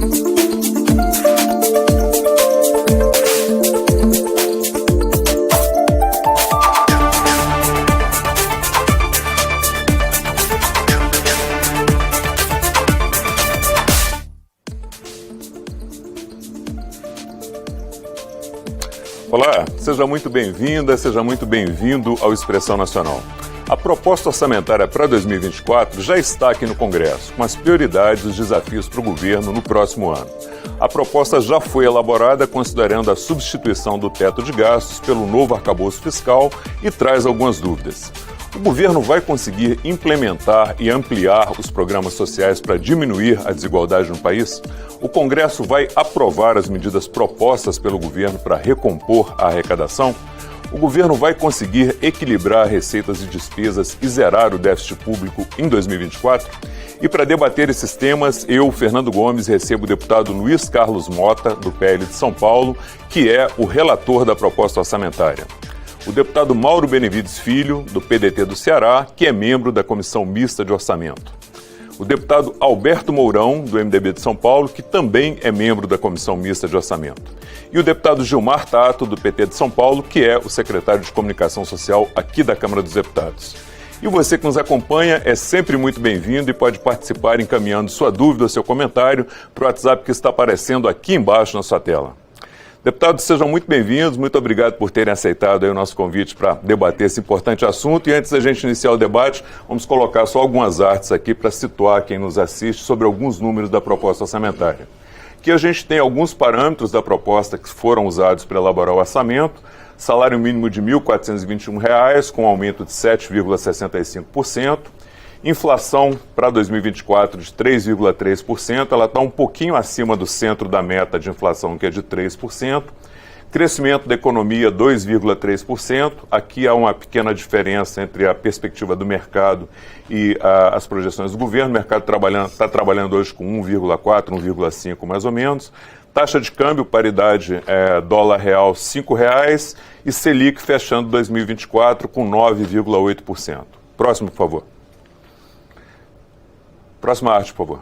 Olá, seja muito bem-vinda, seja muito bem-vindo ao Expressão Nacional. A proposta orçamentária para 2024 já está aqui no Congresso, com as prioridades e os desafios para o governo no próximo ano. A proposta já foi elaborada considerando a substituição do teto de gastos pelo novo arcabouço fiscal e traz algumas dúvidas. O governo vai conseguir implementar e ampliar os programas sociais para diminuir a desigualdade no país? O Congresso vai aprovar as medidas propostas pelo governo para recompor a arrecadação? O governo vai conseguir equilibrar receitas e despesas e zerar o déficit público em 2024? E para debater esses temas, eu, Fernando Gomes, recebo o deputado Luiz Carlos Mota, do PL de São Paulo, que é o relator da proposta orçamentária. O deputado Mauro Benevides Filho, do PDT do Ceará, que é membro da Comissão Mista de Orçamento. O deputado Alberto Mourão, do MDB de São Paulo, que também é membro da Comissão Mista de Orçamento. E o deputado Gilmar Tato, do PT de São Paulo, que é o secretário de Comunicação Social aqui da Câmara dos Deputados. E você que nos acompanha é sempre muito bem-vindo e pode participar encaminhando sua dúvida ou seu comentário para o WhatsApp que está aparecendo aqui embaixo na sua tela. Deputados, sejam muito bem-vindos, muito obrigado por terem aceitado aí o nosso convite para debater esse importante assunto. E antes da gente iniciar o debate, vamos colocar só algumas artes aqui para situar quem nos assiste sobre alguns números da proposta orçamentária. Aqui a gente tem alguns parâmetros da proposta que foram usados para elaborar o orçamento. Salário mínimo de R$ 1.421, com aumento de 7,65%. Inflação para 2024 de 3,3%, ela está um pouquinho acima do centro da meta de inflação, que é de 3%. Crescimento da economia, 2,3%. Aqui há uma pequena diferença entre a perspectiva do mercado e as projeções do governo. O mercado está trabalhando hoje com 1,4%, 1,5% mais ou menos. Taxa de câmbio, paridade dólar real, R$ 5,00. E Selic fechando 2024 com 9,8%. Próximo, por favor. Próxima arte, por favor.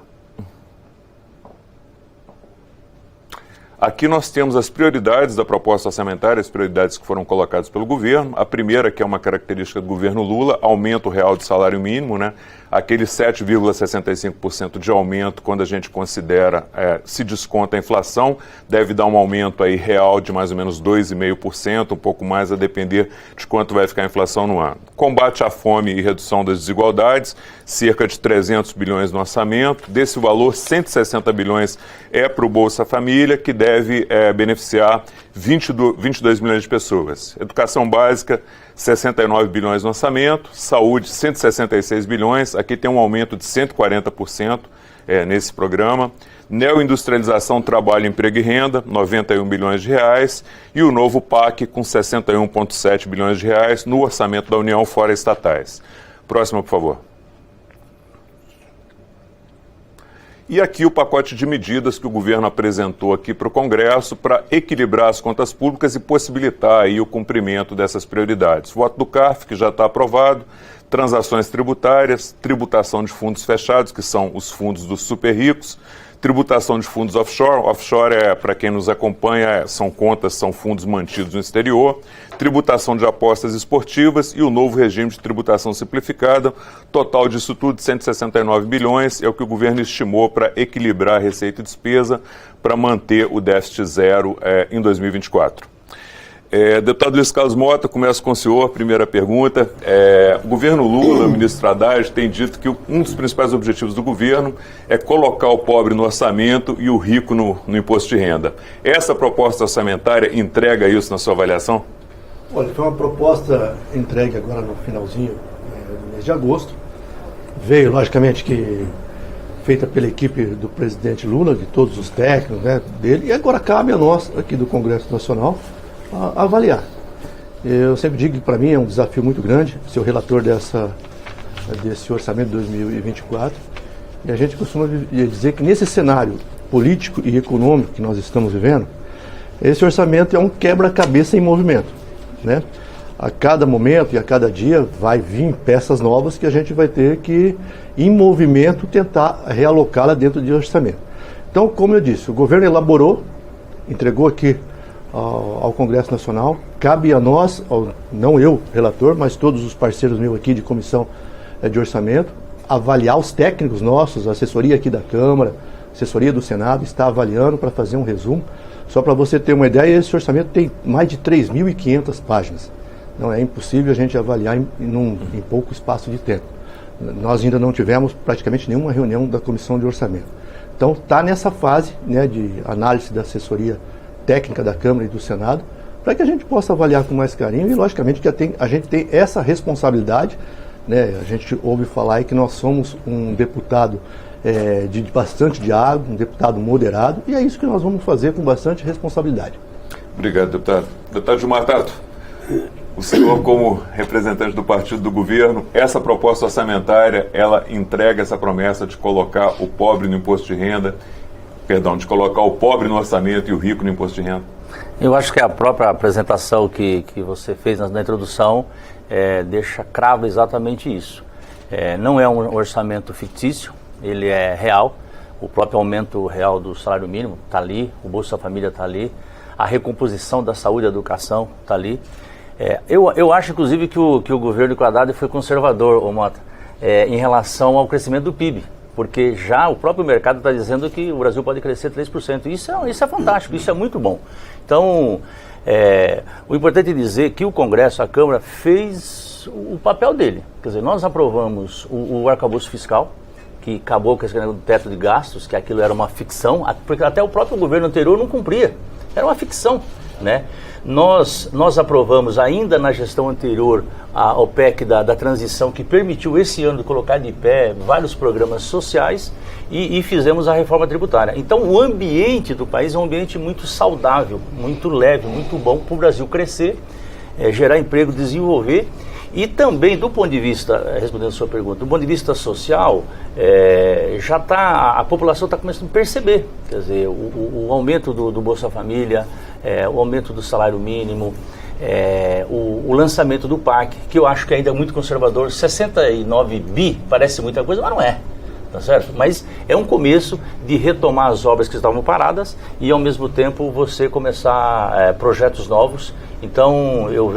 Aqui nós temos as prioridades da proposta orçamentária, as prioridades que foram colocadas pelo governo. A primeira, que é uma característica do governo Lula, aumento real do salário mínimo, né? Aquele 7,65% de aumento, quando a gente considera, se desconta a inflação, deve dar um aumento aí real de mais ou menos 2,5%, um pouco mais a depender de quanto vai ficar a inflação no ano. Combate à fome e redução das desigualdades, cerca de 300 bilhões no orçamento. Desse valor, 160 bilhões é para o Bolsa Família, que deve beneficiar 22 milhões de pessoas. Educação básica, 69 bilhões no orçamento. Saúde, 166 bilhões. Aqui tem um aumento de 140% nesse programa. Neoindustrialização, trabalho, emprego e renda, 91 bilhões de reais. E o novo PAC com 61,7 bilhões de reais no orçamento da União, fora estatais. Próxima, por favor. E aqui o pacote de medidas que o governo apresentou aqui para o Congresso para equilibrar as contas públicas e possibilitar aí o cumprimento dessas prioridades. Voto do CARF, que já está aprovado, transações tributárias, tributação de fundos fechados, que são os fundos dos super ricos, tributação de fundos offshore. Offshore, para quem nos acompanha, são contas, são fundos mantidos no exterior, tributação de apostas esportivas e o novo regime de tributação simplificada. Total disso tudo, 169 bilhões, é o que o governo estimou para equilibrar a receita e despesa para manter o déficit zero em 2024. Deputado Luiz Carlos Mota, começo com o senhor. Primeira pergunta. O governo Lula, o ministro Haddad, tem dito que um dos principais objetivos do governo é colocar o pobre no orçamento e o rico no imposto de renda. Essa proposta orçamentária entrega isso na sua avaliação? Olha, foi uma proposta entregue agora no finalzinho do mês de agosto. Veio, logicamente, que feita pela equipe do presidente Lula, de todos os técnicos, né, dele, e agora cabe a nós, aqui do Congresso Nacional, a avaliar. Eu sempre digo que para mim é um desafio muito grande ser o relator desse orçamento de 2024, e a gente costuma dizer que nesse cenário político e econômico que nós estamos vivendo, esse orçamento é um quebra-cabeça em movimento, né? A cada momento e a cada dia vai vir peças novas que a gente vai ter que, em movimento, tentar realocá-la dentro de orçamento. Então, como eu disse, o governo elaborou, entregou aqui ao Congresso Nacional, cabe a nós, não eu, relator, mas todos os parceiros meus aqui de comissão de orçamento, avaliar os técnicos nossos, a assessoria aqui da Câmara, a assessoria do Senado, está avaliando para fazer um resumo. Só para você ter uma ideia, esse orçamento tem mais de 3.500 páginas. Não é impossível a gente avaliar em pouco espaço de tempo. Nós ainda não tivemos praticamente nenhuma reunião da Comissão de Orçamento. Então está nessa fase, né, de análise da assessoria técnica da Câmara e do Senado, para que a gente possa avaliar com mais carinho e, logicamente, que a gente tem essa responsabilidade, né? A gente ouve falar aí que nós somos um deputado de bastante diálogo, um deputado moderado, e é isso que nós vamos fazer com bastante responsabilidade. Obrigado, deputado. Deputado Gilmar Tato, o senhor, como representante do partido do governo, essa proposta orçamentária, ela entrega essa promessa de colocar o pobre no imposto de renda, de colocar o pobre no orçamento e o rico no imposto de renda? Eu acho que a própria apresentação que você fez na introdução crava exatamente isso. Não é um orçamento fictício, ele é real. O próprio aumento real do salário mínimo está ali, o Bolsa Família está ali, a recomposição da saúde e da educação está ali. Eu acho, inclusive, que o governo do Haddad foi conservador, Mota, em relação ao crescimento do PIB. Porque já o próprio mercado está dizendo que o Brasil pode crescer 3%. Isso é fantástico, isso é muito bom. Então, o importante é dizer que o Congresso, a Câmara, fez o papel dele. Quer dizer, nós aprovamos o arcabouço fiscal, que acabou com esse do teto de gastos, que aquilo era uma ficção, porque até o próprio governo anterior não cumpria. Era uma ficção, né? Nós aprovamos ainda na gestão anterior ao PEC da transição, que permitiu esse ano colocar de pé vários programas sociais e fizemos a reforma tributária. Então o ambiente do país é um ambiente muito saudável, muito leve, muito bom para o Brasil crescer, gerar emprego, desenvolver. E também, do ponto de vista, respondendo a sua pergunta, do ponto de vista social, a população está começando a perceber, quer dizer, o aumento do Bolsa Família, o aumento do salário mínimo, o lançamento do PAC, que eu acho que ainda é muito conservador. 69 bi parece muita coisa, mas não é. Tá certo? Mas é um começo de retomar as obras que estavam paradas e, ao mesmo tempo, você começar projetos novos. Então, eu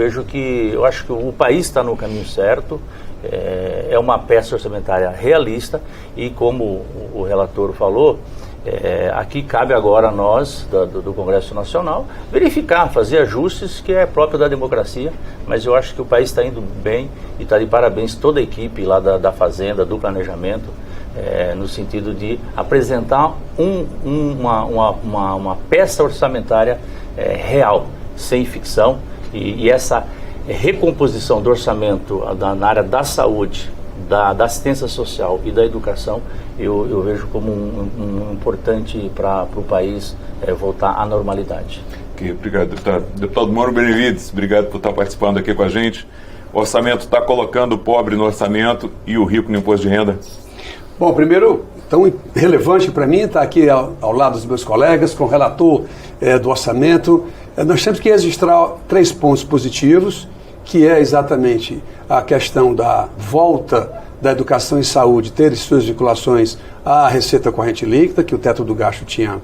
acho que o país está no caminho certo, é uma peça orçamentária realista e, como o relator falou, aqui cabe agora a nós, do Congresso Nacional, verificar, fazer ajustes, que é próprio da democracia, mas eu acho que o país está indo bem e está de parabéns toda a equipe lá da Fazenda, do Planejamento, no sentido de apresentar uma peça orçamentária real, sem ficção, e essa recomposição do orçamento na área da saúde, da assistência social e da educação, eu vejo como um importante para o país voltar à normalidade. Okay, obrigado, deputado. Deputado Mauro Benevides, obrigado por estar participando aqui com a gente. O orçamento está colocando o pobre no orçamento e o rico no imposto de renda? Bom, primeiro, tão relevante para mim estar aqui ao lado dos meus colegas, com o relator do orçamento. Nós temos que registrar 3 pontos positivos, que é exatamente a questão da volta da educação e saúde ter suas vinculações à receita corrente líquida, que o teto do gasto tinha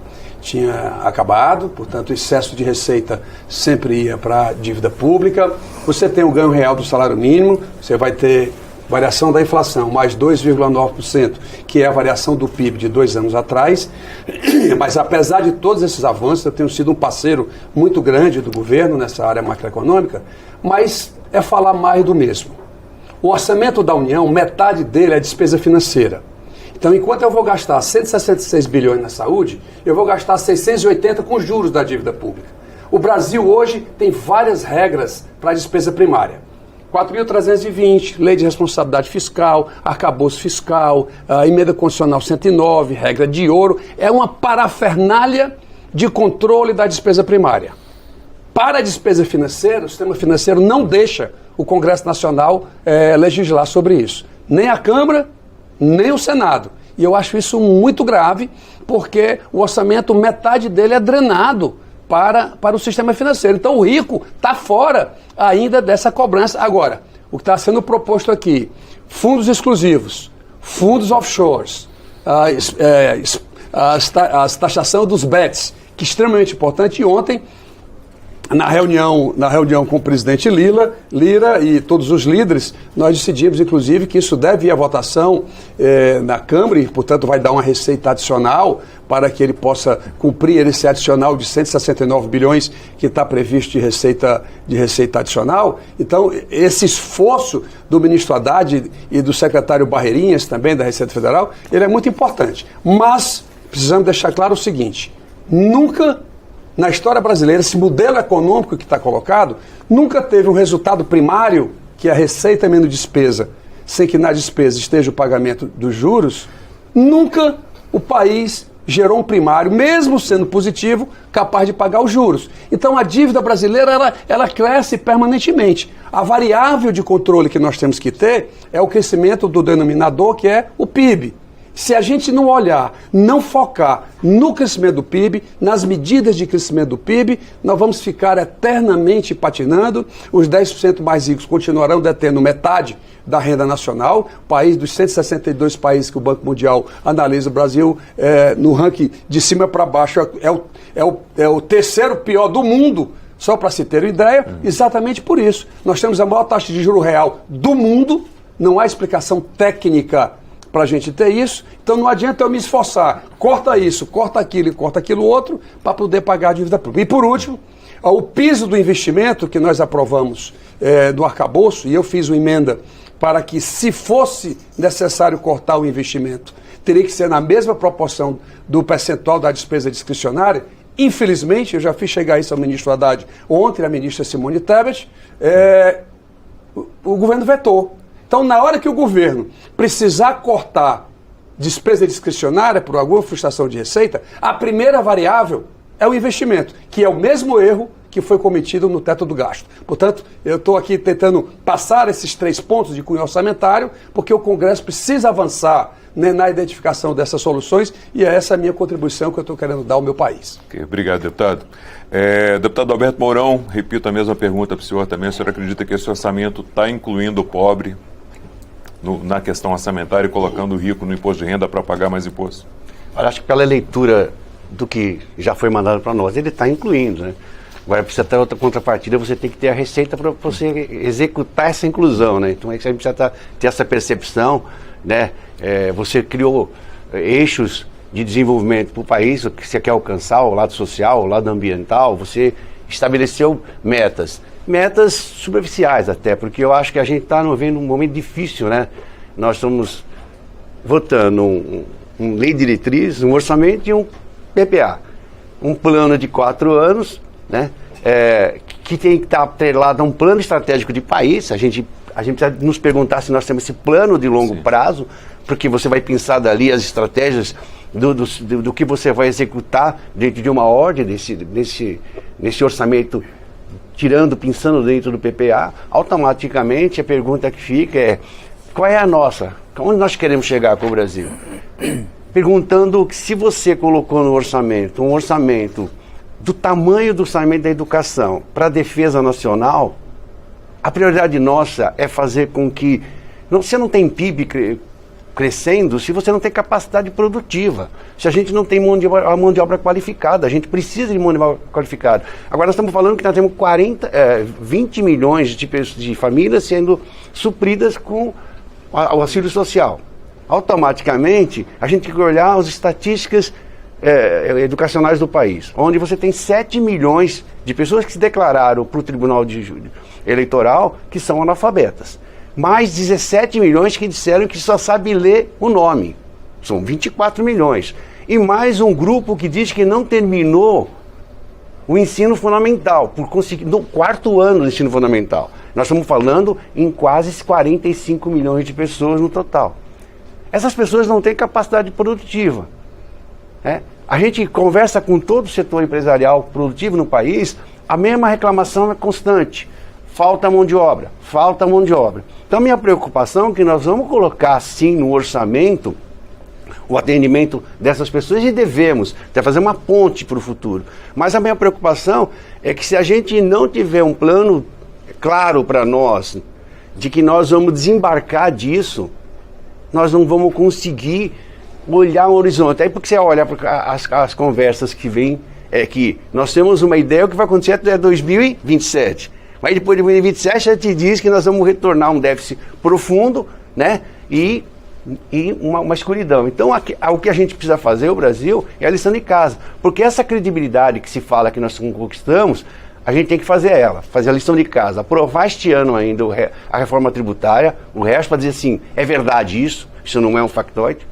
acabado, portanto o excesso de receita sempre ia para a dívida pública. Você tem o ganho real do salário mínimo, você vai ter variação da inflação, mais 2,9%, que é a variação do PIB de 2 anos atrás. Mas apesar de todos esses avanços, eu tenho sido um parceiro muito grande do governo nessa área macroeconômica, mas é falar mais do mesmo. O orçamento da União, metade dele é despesa financeira. Então, enquanto eu vou gastar 166 bilhões na saúde, eu vou gastar 680 com juros da dívida pública. O Brasil hoje tem várias regras para a despesa primária. 4.320, Lei de Responsabilidade Fiscal, Arcabouço Fiscal, a Emenda Constitucional 109, Regra de Ouro. É uma parafernália de controle da despesa primária. Para a despesa financeira, o sistema financeiro não deixa o Congresso Nacional legislar sobre isso. Nem a Câmara, nem o Senado. E eu acho isso muito grave, porque o orçamento, metade dele é drenado para o sistema financeiro. Então o rico está fora ainda dessa cobrança. Agora, o que está sendo proposto aqui, fundos exclusivos, fundos offshores, a taxação dos bets, que é extremamente importante. E ontem, na reunião com o presidente Lira e todos os líderes, nós decidimos, inclusive, que isso deve ir à votação na Câmara e, portanto, vai dar uma receita adicional para que ele possa cumprir esse adicional de 169 bilhões que está previsto de receita adicional. Então, esse esforço do ministro Haddad e do secretário Barreirinhas, também da Receita Federal, ele é muito importante. Mas precisamos deixar claro o seguinte: nunca na história brasileira, esse modelo econômico que está colocado, nunca teve um resultado primário, que é a receita menos despesa, sem que na despesa esteja o pagamento dos juros. Nunca o país gerou um primário, mesmo sendo positivo, capaz de pagar os juros. Então a dívida brasileira, ela cresce permanentemente. A variável de controle que nós temos que ter é o crescimento do denominador, que é o PIB. Se a gente não olhar, não focar no crescimento do PIB, nas medidas de crescimento do PIB, nós vamos ficar eternamente patinando. Os 10% mais ricos continuarão detendo metade da renda nacional. O país dos 162 países que o Banco Mundial analisa, o Brasil, no ranking de cima para baixo, é o terceiro pior do mundo. Só para se ter uma ideia, exatamente por isso. Nós temos a maior taxa de juro real do mundo, não há explicação técnica para a gente ter isso, então não adianta eu me esforçar, corta isso, corta aquilo e corta aquilo outro, para poder pagar a dívida pública. E por último, o piso do investimento que nós aprovamos do arcabouço, e eu fiz uma emenda para que, se fosse necessário cortar o investimento, teria que ser na mesma proporção do percentual da despesa discricionária. Infelizmente, eu já fiz chegar isso ao ministro Haddad ontem, a ministra Simone Tebet, o governo vetou. Então, na hora que o governo precisar cortar despesa discricionária por alguma frustração de receita, a primeira variável é o investimento, que é o mesmo erro que foi cometido no teto do gasto. Portanto, eu estou aqui tentando passar esses 3 pontos de cunho orçamentário, porque o Congresso precisa avançar, né, na identificação dessas soluções, e é essa a minha contribuição que eu estou querendo dar ao meu país. Okay, obrigado, deputado. Deputado Alberto Mourão, repito a mesma pergunta para o senhor também. O senhor acredita que esse orçamento está incluindo o pobre na questão orçamentária e colocando o rico no imposto de renda para pagar mais imposto? Olha, acho que pela leitura do que já foi mandado para nós, ele está incluindo, né? Agora precisa ter outra contrapartida, você tem que ter a receita para você executar essa inclusão, né? Então a gente precisa ter essa percepção, né? Você criou eixos de desenvolvimento para o país, o que você quer alcançar, o lado social, o lado ambiental, você estabeleceu metas superficiais até, porque eu acho que a gente está vivendo um momento difícil, né? Nós estamos votando um lei diretriz, um orçamento e um PPA. Um plano de 4 anos, né? Que tem que estar atrelado a um plano estratégico de país. A gente precisa nos perguntar se nós temos esse plano de longo prazo, porque você vai pensar dali as estratégias do que você vai executar dentro de uma ordem nesse orçamento, pensando dentro do PPA. Automaticamente a pergunta que fica é: qual é a nossa? Onde nós queremos chegar com o Brasil? Perguntando se você colocou no orçamento um orçamento do tamanho do orçamento da educação para a defesa nacional, a prioridade nossa é fazer com que você não tem PIB crescendo se você não tem capacidade produtiva, se a gente não tem a mão de obra qualificada. A gente precisa de mão de obra qualificada. Agora nós estamos falando que nós temos 20 milhões de famílias sendo supridas com o auxílio social. Automaticamente a gente tem que olhar as estatísticas educacionais do país, onde você tem 7 milhões de pessoas que se declararam para o Tribunal Eleitoral que são analfabetas. Mais 17 milhões que disseram que só sabe ler o nome. São 24 milhões. E mais um grupo que diz que não terminou o ensino fundamental, no 4º ano do ensino fundamental. Nós estamos falando em quase 45 milhões de pessoas no total. Essas pessoas não têm capacidade produtiva. A gente conversa com todo o setor empresarial produtivo no país, a mesma reclamação é constante. Falta mão de obra, falta mão de obra. Então, minha preocupação é que nós vamos colocar, sim, no orçamento o atendimento dessas pessoas, e devemos até fazer uma ponte para o futuro. Mas a minha preocupação é que, se a gente não tiver um plano claro para nós, de que nós vamos desembarcar disso, nós não vamos conseguir olhar o horizonte. Aí porque você olha as conversas que vêm, é que nós temos uma ideia do que vai acontecer até 2027. Mas depois de 2027 já te diz que nós vamos retornar a um déficit profundo, né? E uma escuridão. Então o que a gente precisa fazer, o Brasil, é a lição de casa. Porque essa credibilidade que se fala que nós conquistamos, a gente tem que fazer fazer a lição de casa, aprovar este ano ainda a reforma tributária, o resto para dizer assim, é verdade isso não é um factoide,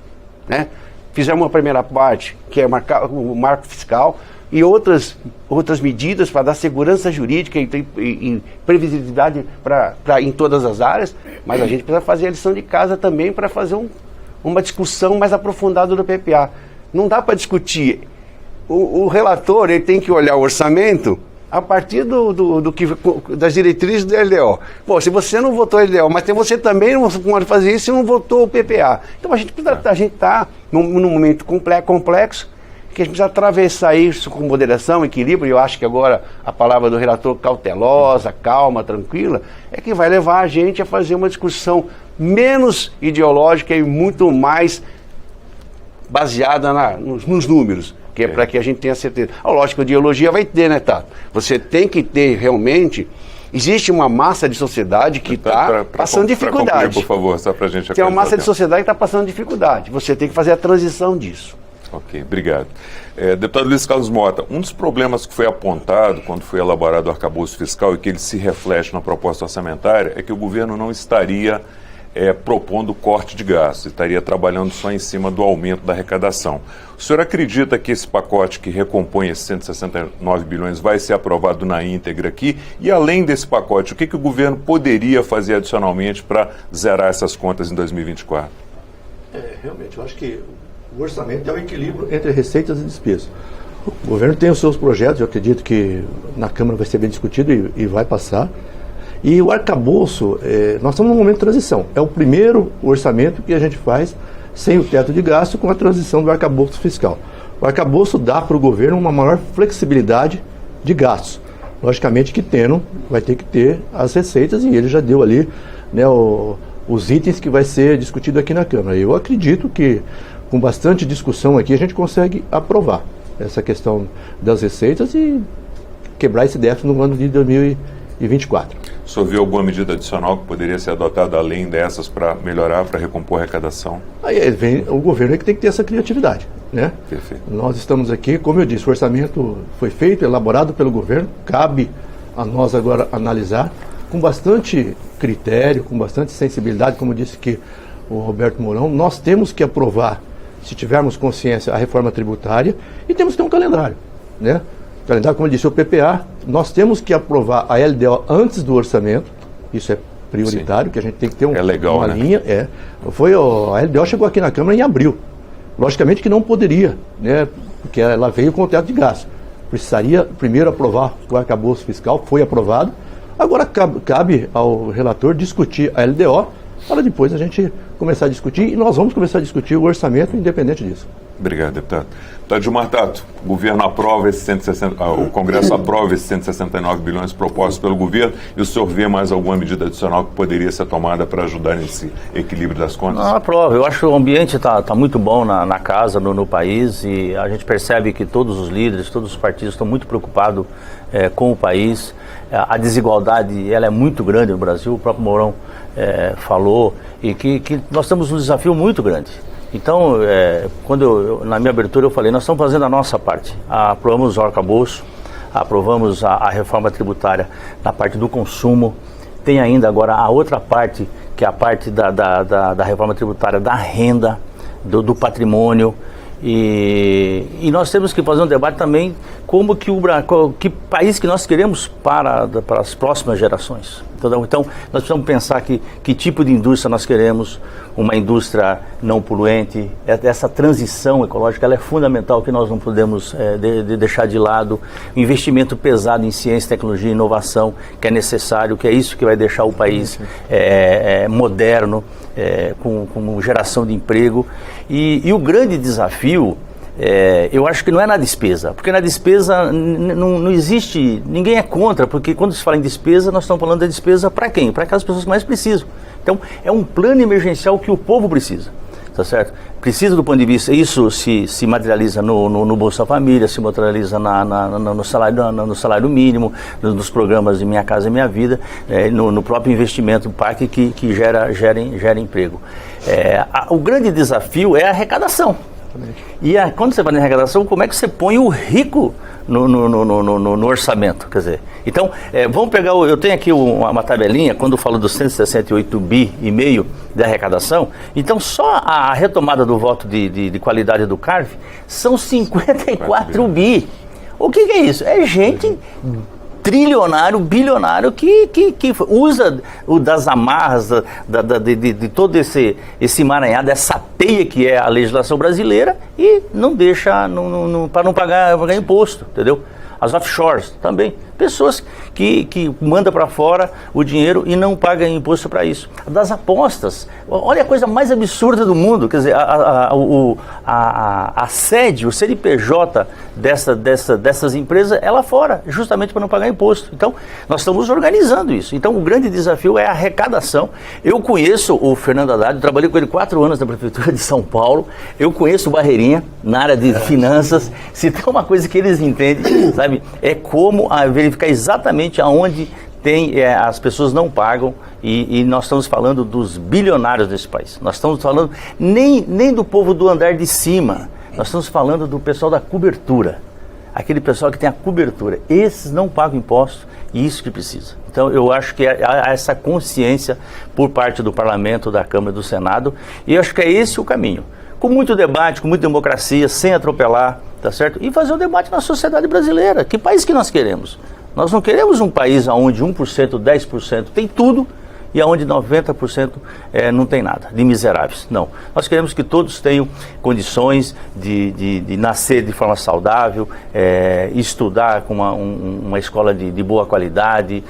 né? Fizemos uma primeira parte, que é o marco fiscal, e outras medidas para dar segurança jurídica e previsibilidade em todas as áreas, mas a gente precisa fazer a lição de casa também para fazer uma discussão mais aprofundada do PPA. Não dá para discutir. O relator ele tem que olhar o orçamento a partir das diretrizes do LDO. Pô, se você não votou o LDO, mas você também não pode fazer isso se não votou o PPA. Então a gente está num momento complexo, que a gente precisa atravessar isso com moderação, equilíbrio, e eu acho que agora a palavra do relator cautelosa, calma, tranquila, é que vai levar a gente a fazer uma discussão menos ideológica e muito mais baseada nos números, que é para que a gente tenha certeza. Lógico, a ideologia vai ter, né, Tato? Você tem que ter realmente... Existe uma massa de sociedade que está passando dificuldade. Concluir, por favor, só para a gente... Tem uma massa de sociedade que está passando dificuldade. Você tem que fazer a transição disso. Ok, obrigado. Deputado Luiz Carlos Mota, um dos problemas que foi apontado quando foi elaborado o arcabouço fiscal e que ele se reflete na proposta orçamentária é que o governo não estaria propondo corte de gastos, estaria trabalhando só em cima do aumento da arrecadação. O senhor acredita que esse pacote que recompõe esses 169 bilhões vai ser aprovado na íntegra aqui? E além desse pacote, o que o governo poderia fazer adicionalmente para zerar essas contas em 2024? Realmente, eu acho que o orçamento é o equilíbrio entre receitas e despesas. O governo tem os seus projetos, eu acredito que na Câmara vai ser bem discutido e vai passar. E o arcabouço, nós estamos num momento de transição. É o primeiro orçamento que a gente faz sem o teto de gasto com a transição do arcabouço fiscal. O arcabouço dá para o governo uma maior flexibilidade de gastos. Logicamente que vai ter que ter as receitas e ele já deu ali, né, os itens que vai ser discutido aqui na Câmara. Eu acredito que com bastante discussão aqui a gente consegue aprovar essa questão das receitas e quebrar esse déficit no ano de 2024. O senhor viu alguma medida adicional que poderia ser adotada além dessas para melhorar, para recompor a arrecadação? Aí vem o governo que tem que ter essa criatividade, né? Perfeito. Nós estamos aqui, como eu disse, o orçamento foi feito, elaborado pelo governo, cabe a nós agora analisar com bastante critério, com bastante sensibilidade, como disse aqui o Roberto Mourão. Nós temos que aprovar, se tivermos consciência, a reforma tributária e temos que ter um calendário, né? Calendário, como eu disse, o PPA, nós temos que aprovar a LDO antes do orçamento, isso é prioritário, sim, que a gente tem que ter legal, uma né? linha. A LDO chegou aqui na Câmara em abril. Logicamente que não poderia, né? Porque ela veio com o teto de gasto. Precisaria primeiro aprovar o arcabouço fiscal, foi aprovado. Agora cabe ao relator discutir a LDO, para depois a gente começar a discutir, e nós vamos começar a discutir o orçamento independente disso. Obrigado, deputado. Deputado Gilmar Tato, o governo aprova o Congresso aprova esses 169 bilhões propostos pelo governo, e o senhor vê mais alguma medida adicional que poderia ser tomada para ajudar nesse equilíbrio das contas? Não, aprova. Eu acho que o ambiente está muito bom na casa, no país, e a gente percebe que todos os líderes, todos os partidos estão muito preocupados com o país. A desigualdade ela é muito grande no Brasil, o próprio Mourão falou, e que nós temos um desafio muito grande. Então, quando na minha abertura eu falei, nós estamos fazendo a nossa parte. Aprovamos o arcabouço, aprovamos a reforma tributária na parte do consumo, tem ainda agora a outra parte, que é a parte da reforma tributária da renda, do patrimônio, e nós temos que fazer um debate também como que país que nós queremos para as próximas gerações. Então, nós precisamos pensar que tipo de indústria nós queremos, uma indústria não poluente. Essa transição ecológica ela é fundamental, que nós não podemos deixar de lado. O investimento pesado em ciência, tecnologia e inovação, que é necessário, que é isso que vai deixar o país moderno, com geração de emprego. E o grande desafio, eu acho que não é na despesa, porque na despesa não existe, ninguém é contra, porque quando se fala em despesa, nós estamos falando da despesa para quem? Para aquelas pessoas que mais precisam. Então, é um plano emergencial que o povo precisa. tá certo? Precisa do ponto de vista, isso se materializa no Bolsa Família, se materializa no salário mínimo, nos programas de Minha Casa Minha Vida, no próprio investimento do parque que gera emprego. O grande desafio é a arrecadação. E quando você vai na arrecadação, como é que você põe o rico no orçamento? Quer dizer, então, vamos pegar, eu tenho aqui uma tabelinha, quando eu falo dos 168 bi e meio de arrecadação, então só a retomada do voto de qualidade do CARF são 54 bi. O que é isso? É gente trilionário, bilionário que usa das amarras de todo esse emaranhado, essa teia que é a legislação brasileira e não deixa para não pagar imposto, entendeu? As offshores também, pessoas que mandam para fora o dinheiro e não pagam imposto para isso. Das apostas, olha a coisa mais absurda do mundo, quer dizer, a sede, o CNPJ dessas empresas é lá fora, justamente para não pagar imposto. Então, nós estamos organizando isso. Então, o grande desafio é a arrecadação. Eu conheço o Fernando Haddad, eu trabalhei com ele 4 anos na Prefeitura de São Paulo, eu conheço o Barreirinha na área de finanças. Se tem uma coisa que eles entendem, sabe, é como verificar exatamente aonde as pessoas não pagam e nós estamos falando dos bilionários desse país. Nós estamos falando nem do povo do andar de cima, nós estamos falando do pessoal da cobertura, aquele pessoal que tem a cobertura. Esses não pagam impostos e isso que precisa. Então eu acho que há essa consciência por parte do Parlamento, da Câmara e do Senado, e eu acho que é esse o caminho. Com muito debate, com muita democracia, sem atropelar, tá certo? E fazer o debate na sociedade brasileira. Que país que nós queremos? Nós não queremos um país onde 1%, 10% tem tudo e onde 90% não tem nada, de miseráveis. Não. Nós queremos que todos tenham condições de nascer de forma saudável, estudar com uma escola de boa qualidade,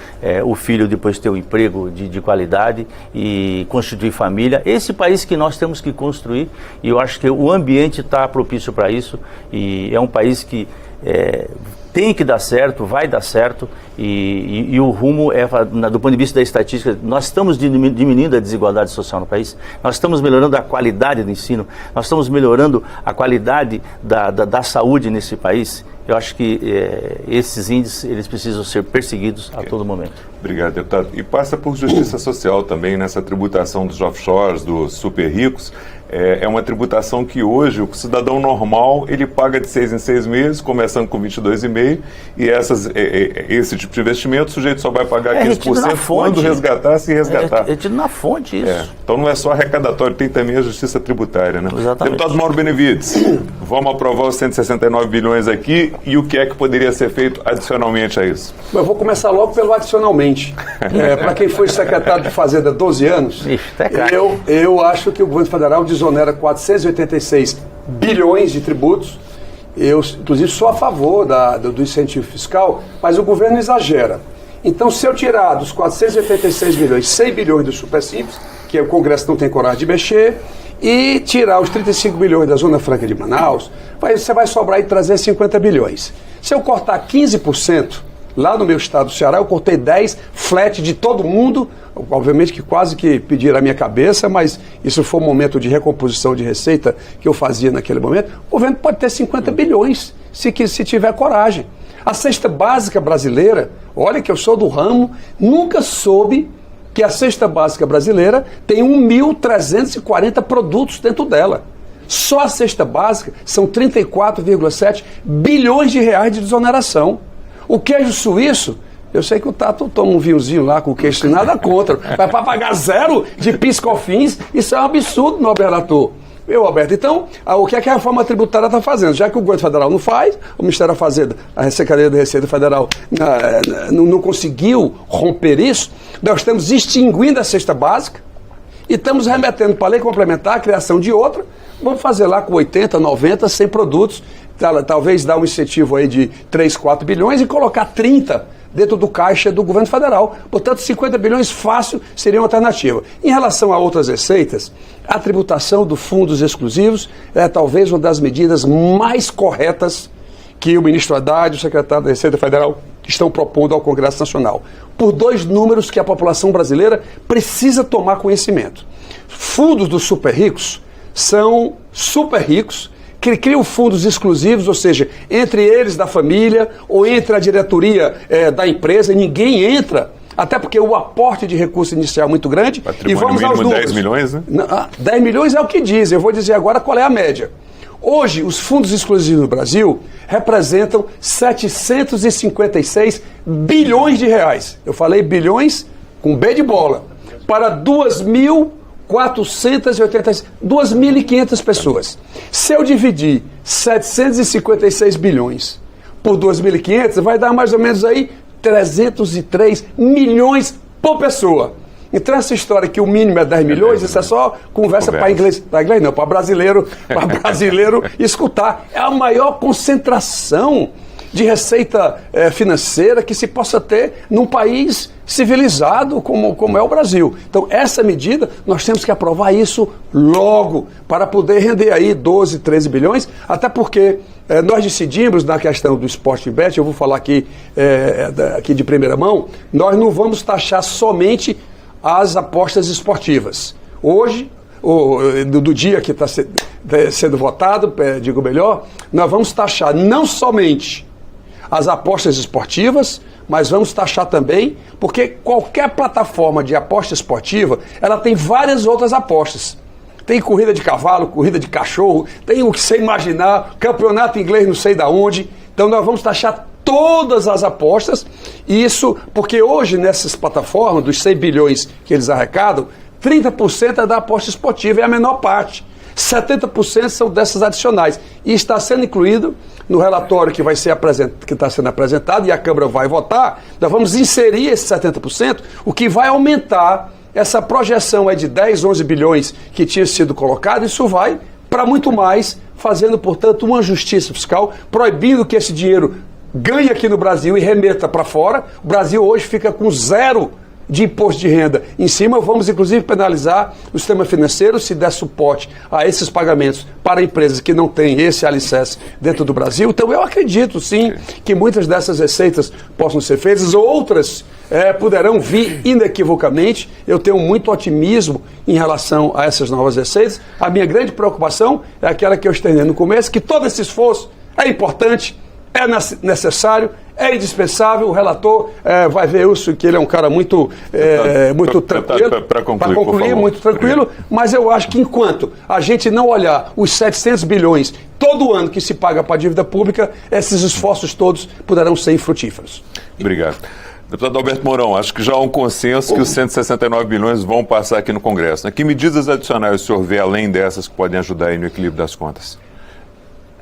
o filho depois ter um emprego de qualidade e constituir família. Esse país que nós temos que construir, e eu acho que o ambiente está propício para isso, e é um país que tem que dar certo, vai dar certo, e o rumo do ponto de vista da estatística, nós estamos diminuindo a desigualdade social no país, nós estamos melhorando a qualidade do ensino, nós estamos melhorando a qualidade da saúde nesse país. Eu acho que esses índices, eles precisam ser perseguidos a todo momento. Obrigado, deputado. E passa por justiça social também nessa tributação dos offshores, dos super ricos. É uma tributação que hoje o cidadão normal ele paga de 6 em 6 meses, começando com 22,5%, e esse tipo de investimento o sujeito só vai pagar 15% quando resgatar, se resgatar. É tido na fonte isso. Então não é só arrecadatório, tem também a justiça tributária, né? Exatamente. Deputado Mauro Benevides, vamos aprovar os 169 bilhões aqui, e o que é que poderia ser feito adicionalmente a isso? Eu vou começar logo pelo adicionalmente. Para quem foi secretário de Fazenda há 12 anos, eu acho que o governo federal desonera 486 bilhões de tributos. Eu, inclusive, sou a favor do incentivo fiscal, mas o governo exagera. Então, se eu tirar dos 486 bilhões, 100 bilhões do Super Simples, que o Congresso não tem coragem de mexer, e tirar os 35 bilhões da Zona Franca de Manaus, você vai sobrar aí 350 bilhões. Se eu cortar 15%, lá no meu estado do Ceará, eu cortei 10%, flat de todo mundo, obviamente que quase que pediram a minha cabeça, mas isso foi um momento de recomposição de receita que eu fazia naquele momento. O governo pode ter 50 bilhões, se tiver coragem. A cesta básica brasileira, olha que eu sou do ramo, nunca soube que a cesta básica brasileira tem 1.340 produtos dentro dela. Só a cesta básica são 34,7 bilhões de reais de desoneração. O queijo suíço, eu sei que o Tato toma um vinhozinho lá com o queijo suíço, nada contra. Vai para pagar 0 de PIS/COFINS, isso é um absurdo, nobre relator. Alberto, então, o que é que a reforma tributária está fazendo? Já que o governo federal não faz, o Ministério da Fazenda, a Secretaria da Receita Federal não conseguiu romper isso, nós estamos extinguindo a cesta básica e estamos remetendo para a lei complementar a criação de outra. Vamos fazer lá com 80, 90, 100 produtos, talvez dar um incentivo aí de 3, 4 bilhões e colocar 30 dentro do caixa do governo federal. Portanto, 50 bilhões fácil seria uma alternativa. Em relação a outras receitas, a tributação dos fundos exclusivos é talvez uma das medidas mais corretas que o ministro Haddad e o secretário da Receita Federal estão propondo ao Congresso Nacional. Por 2 números que a população brasileira precisa tomar conhecimento. Fundos dos super ricos são super ricos, que criam fundos exclusivos, ou seja, entre eles da família ou entre a diretoria da empresa, ninguém entra, até porque o aporte de recurso inicial é muito grande. E vamos aos números. 10 milhões, né? 10 milhões é o que dizem, eu vou dizer agora qual é a média. Hoje, os fundos exclusivos no Brasil representam 756 bilhões de reais. Eu falei bilhões com B de bola. Para 2.500 pessoas. Se eu dividir 756 bilhões por 2.500, vai dar mais ou menos aí 303 milhões por pessoa. Então essa história que o mínimo é 10 milhões, isso é só conversa para inglês não, para brasileiro escutar. É a maior concentração de receita financeira que se possa ter num país civilizado como é o Brasil. Então, essa medida, nós temos que aprovar isso logo, para poder render aí 12, 13 bilhões, até porque nós decidimos na questão do Sport Bet, eu vou falar aqui de primeira mão, nós não vamos taxar somente as apostas esportivas. Hoje, do dia que está sendo votado, digo melhor, nós vamos taxar não somente as apostas esportivas, mas vamos taxar também, porque qualquer plataforma de aposta esportiva, ela tem várias outras apostas. Tem corrida de cavalo, corrida de cachorro, tem o que você imaginar, campeonato inglês não sei da onde. Então nós vamos taxar todas as apostas, e isso porque hoje nessas plataformas, dos 100 bilhões que eles arrecadam, 30% é da aposta esportiva, é a menor parte. 70% são dessas adicionais. E está sendo incluído no relatório que está sendo apresentado, e a Câmara vai votar, nós vamos inserir esse 70%, o que vai aumentar essa projeção de 10, 11 bilhões que tinha sido colocado. Isso vai para muito mais, fazendo, portanto, uma justiça fiscal, proibindo que esse dinheiro ganhe aqui no Brasil e remeta para fora. O Brasil hoje fica com zero de imposto de renda em cima. Vamos inclusive penalizar o sistema financeiro se der suporte a esses pagamentos para empresas que não têm esse alicerce dentro do Brasil. Então eu acredito sim que muitas dessas receitas possam ser feitas, outras poderão vir inequivocamente. Eu tenho muito otimismo em relação a essas novas receitas. A minha grande preocupação é aquela que eu externei no começo, que todo esse esforço é importante, é necessário, é indispensável. O relator vai ver isso, que ele é um cara muito tranquilo. Para concluir, muito tranquilo. Mas eu acho que enquanto a gente não olhar os 700 bilhões todo ano que se paga para a dívida pública, esses esforços todos poderão ser infrutíferos. Obrigado. Deputado Alberto Mourão, acho que já há um consenso que os 169 bilhões vão passar aqui no Congresso, né? Que medidas adicionais o senhor vê além dessas que podem ajudar aí no equilíbrio das contas?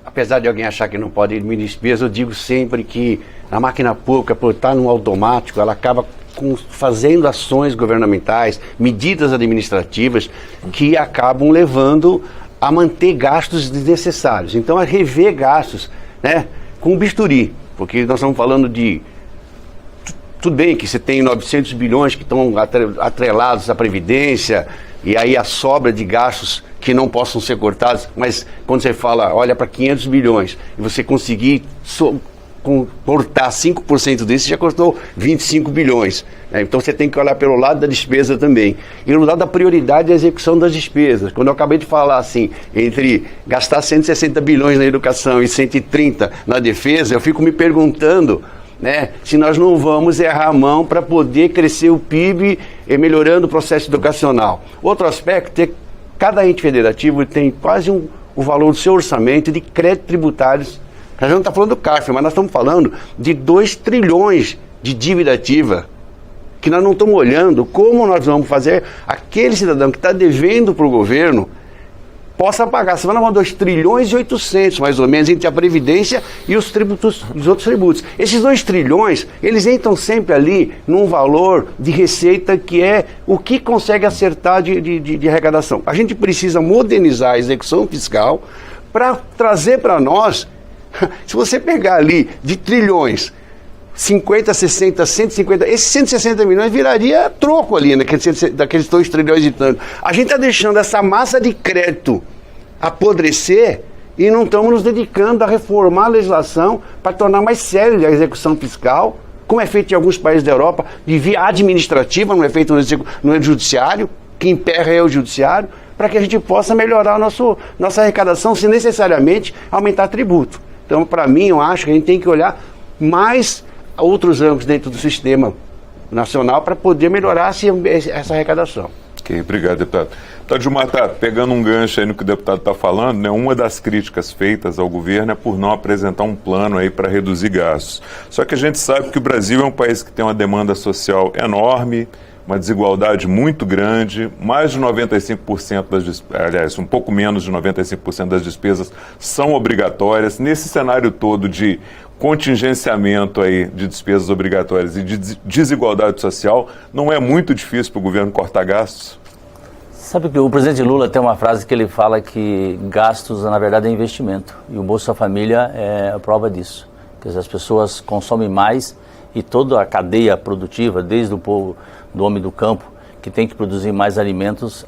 Apesar de alguém achar que não pode diminuir despesa, eu digo sempre que a máquina pública, por estar no automático, ela acaba fazendo ações governamentais, medidas administrativas que acabam levando a manter gastos desnecessários. Então, a rever gastos, né, com bisturi, porque nós estamos falando de... Tudo bem que você tem 900 bilhões que estão atrelados à Previdência, e aí a sobra de gastos que não possam ser cortados, mas quando você fala, olha para 500 bilhões, e você conseguir cortar 5% desse, já cortou 25 bilhões. Né? Então você tem que olhar pelo lado da despesa também. E no lado da prioridade da execução das despesas. Quando eu acabei de falar assim, entre gastar 160 bilhões na educação e 130 na defesa, eu fico me perguntando, né, se nós não vamos errar a mão para poder crescer o PIB melhorando o processo educacional. Outro aspecto é que cada ente federativo tem quase o valor do seu orçamento de créditos tributários. A gente não está falando do CARF, mas nós estamos falando de 2 trilhões de dívida ativa, que nós não estamos olhando como nós vamos fazer aquele cidadão que está devendo para o governo possa pagar. Você vai levar 2 trilhões e 800, mais ou menos, entre a Previdência e os outros tributos. Esses 2 trilhões, eles entram sempre ali num valor de receita que é o que consegue acertar de arrecadação. A gente precisa modernizar a execução fiscal para trazer para nós, se você pegar ali de trilhões, 50, 60, 150, esses 160 milhões viraria troco ali, daqueles 2 trilhões e tanto. A gente está deixando essa massa de crédito apodrecer e não estamos nos dedicando a reformar a legislação para tornar mais séria a execução fiscal, como é feito em alguns países da Europa, de via administrativa, não é feito no judiciário, quem emperra é o judiciário, para que a gente possa melhorar nossa arrecadação sem necessariamente aumentar tributo. Então, para mim, eu acho que a gente tem que olhar mais outros âmbitos dentro do sistema nacional para poder melhorar essa arrecadação. Ok, obrigado, deputado. Deputado Gilmar, pegando um gancho aí no que o deputado está falando, né, uma das críticas feitas ao governo é por não apresentar um plano aí para reduzir gastos. Só que a gente sabe que o Brasil é um país que tem uma demanda social enorme, uma desigualdade muito grande, mais de 95% aliás, um pouco menos de 95% das despesas são obrigatórias. Nesse cenário todo de contingenciamento aí de despesas obrigatórias e de desigualdade social, não é muito difícil para o governo cortar gastos? Sabe que o presidente Lula tem uma frase que ele fala que gastos, na verdade, é investimento. E o Bolsa Família é a prova disso. Quer dizer, as pessoas consomem mais e toda a cadeia produtiva, desde o povo, do homem do campo, que tem que produzir mais alimentos,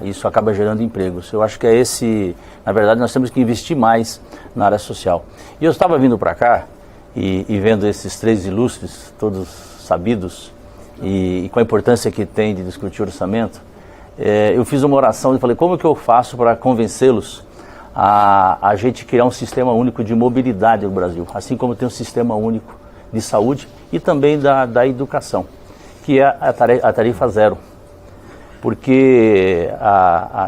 isso acaba gerando empregos. Eu acho que na verdade, nós temos que investir mais na área social. E eu estava vindo para cá e vendo esses três ilustres, todos sabidos, e com a importância que tem de discutir orçamento, eu fiz uma oração e falei, como que eu faço para convencê-los a gente criar um sistema único de mobilidade no Brasil, assim como tem um sistema único de saúde e também da educação, que é a tarifa zero. Porque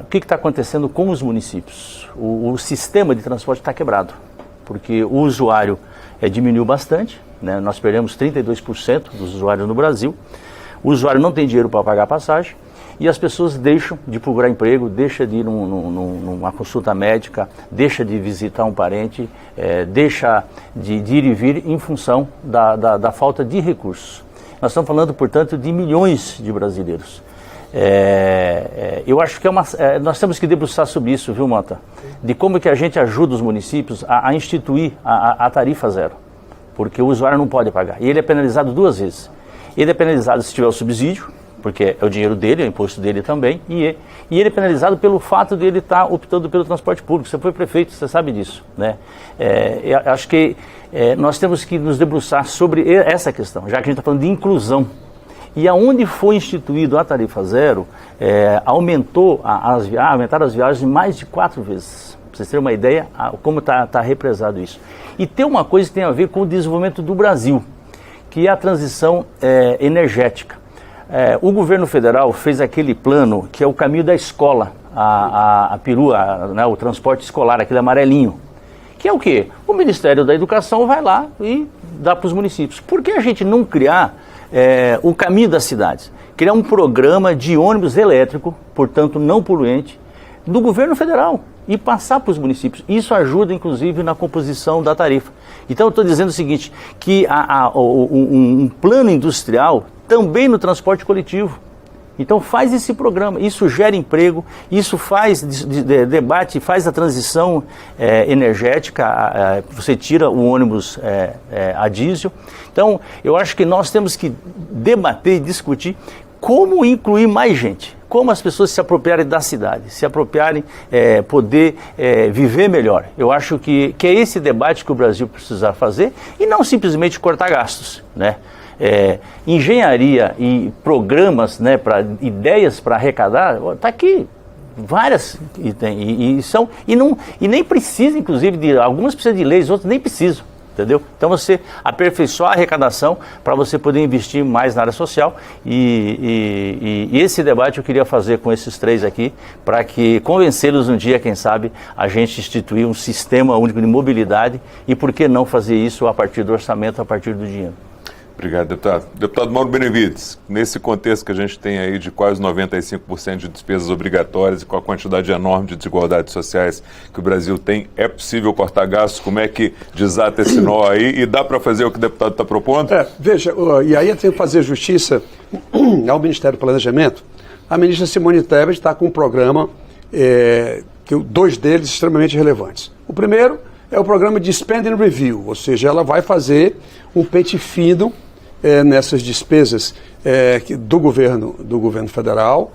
o que está acontecendo com os municípios? O sistema de transporte está quebrado, porque o usuário diminuiu bastante, né? Nós perdemos 32% dos usuários no Brasil, o usuário não tem dinheiro para pagar passagem, e as pessoas deixam de procurar emprego, deixam de ir numa consulta médica, deixam de visitar um parente, deixa de ir e vir em função da falta de recursos. Nós estamos falando, portanto, de milhões de brasileiros. Eu acho que nós temos que debruçar sobre isso, viu, Mota? De como que a gente ajuda os municípios a instituir a tarifa zero. Porque o usuário não pode pagar. E ele é penalizado duas vezes. Ele é penalizado se tiver o subsídio, porque é o dinheiro dele, é o imposto dele também, e ele é penalizado pelo fato de ele estar optando pelo transporte público. Você foi prefeito, você sabe disso, né? Acho que nós temos que nos debruçar sobre essa questão, já que a gente está falando de inclusão. E aonde foi instituído a tarifa zero, aumentaram as viagens mais de 4 vezes. Para vocês terem uma ideia, como está represado isso. E tem uma coisa que tem a ver com o desenvolvimento do Brasil, que é a transição energética. O governo federal fez aquele plano que é o caminho da escola, a perua, né, o transporte escolar, aquele amarelinho. Que é o quê? O Ministério da Educação vai lá e dá para os municípios. Por que a gente não criar o caminho das cidades? Criar um programa de ônibus elétrico, portanto não poluente, do governo federal e passar para os municípios. Isso ajuda, inclusive, na composição da tarifa. Então, eu estou dizendo o seguinte, que um plano industrial também no transporte coletivo. Então, faz esse programa. Isso gera emprego, isso faz debate, faz a transição energética, você tira o ônibus a diesel. Então, eu acho que nós temos que debater e discutir como incluir mais gente, como as pessoas se apropriarem da cidade, se apropriarem, poder viver melhor. Eu acho que é esse debate que o Brasil precisa fazer e não simplesmente cortar gastos, né? Engenharia e programas, né, ideias para arrecadar, está aqui várias e nem precisa, inclusive, algumas precisam de leis, outras nem precisam. Entendeu? Então você aperfeiçoar a arrecadação para você poder investir mais na área social e esse debate eu queria fazer com esses três aqui para que convencê-los um dia, quem sabe, a gente instituir um sistema único de mobilidade e por que não fazer isso a partir do orçamento, a partir do dinheiro. Obrigado, deputado. Deputado Mauro Benevides, nesse contexto que a gente tem aí de quase 95% de despesas obrigatórias e com a quantidade enorme de desigualdades sociais que o Brasil tem, é possível cortar gastos? Como é que desata esse nó aí? E dá para fazer o que o deputado está propondo? Veja, e aí eu tenho que fazer justiça ao Ministério do Planejamento. A ministra Simone Tebet está com um programa, dois deles extremamente relevantes. O primeiro é o programa de Spending Review, ou seja, ela vai fazer um pente fino nessas despesas do governo federal,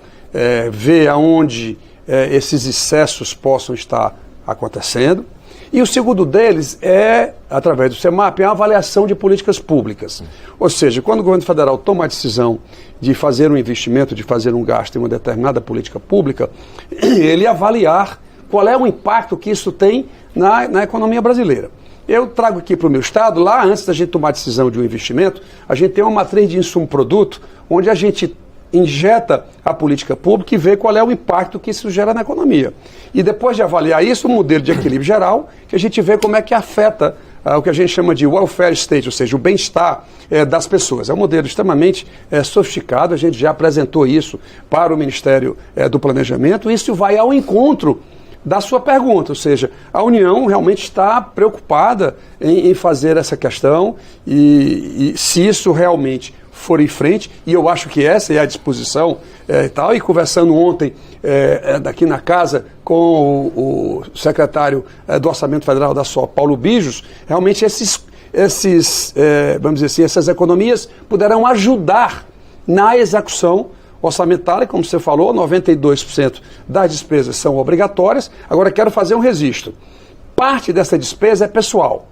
ver aonde esses excessos possam estar acontecendo E o segundo deles é, através do CEMAP, a avaliação de políticas públicas. Ou seja, quando o governo federal toma a decisão de fazer um investimento, de fazer um gasto em uma determinada política pública, ele avaliar qual é o impacto que isso tem na economia brasileira. Eu trago aqui para o meu estado, lá antes da gente tomar a decisão de um investimento, a gente tem uma matriz de insumo-produto, onde a gente injeta a política pública e vê qual é o impacto que isso gera na economia. E depois de avaliar isso, um modelo de equilíbrio geral, que a gente vê como é que afeta o que a gente chama de welfare state, ou seja, o bem-estar das pessoas. É um modelo extremamente sofisticado, a gente já apresentou isso para o Ministério do Planejamento, e isso vai ao encontro da sua pergunta, ou seja, a União realmente está preocupada em fazer essa questão e se isso realmente for em frente, e eu acho que essa é a disposição e tal, e conversando ontem daqui na casa com o secretário do Orçamento Federal da SO, Paulo Bijos, realmente vamos dizer assim, essas economias poderão ajudar na execução orçamentária, como você falou, 92% das despesas são obrigatórias. Agora quero fazer um registro. Parte dessa despesa é pessoal.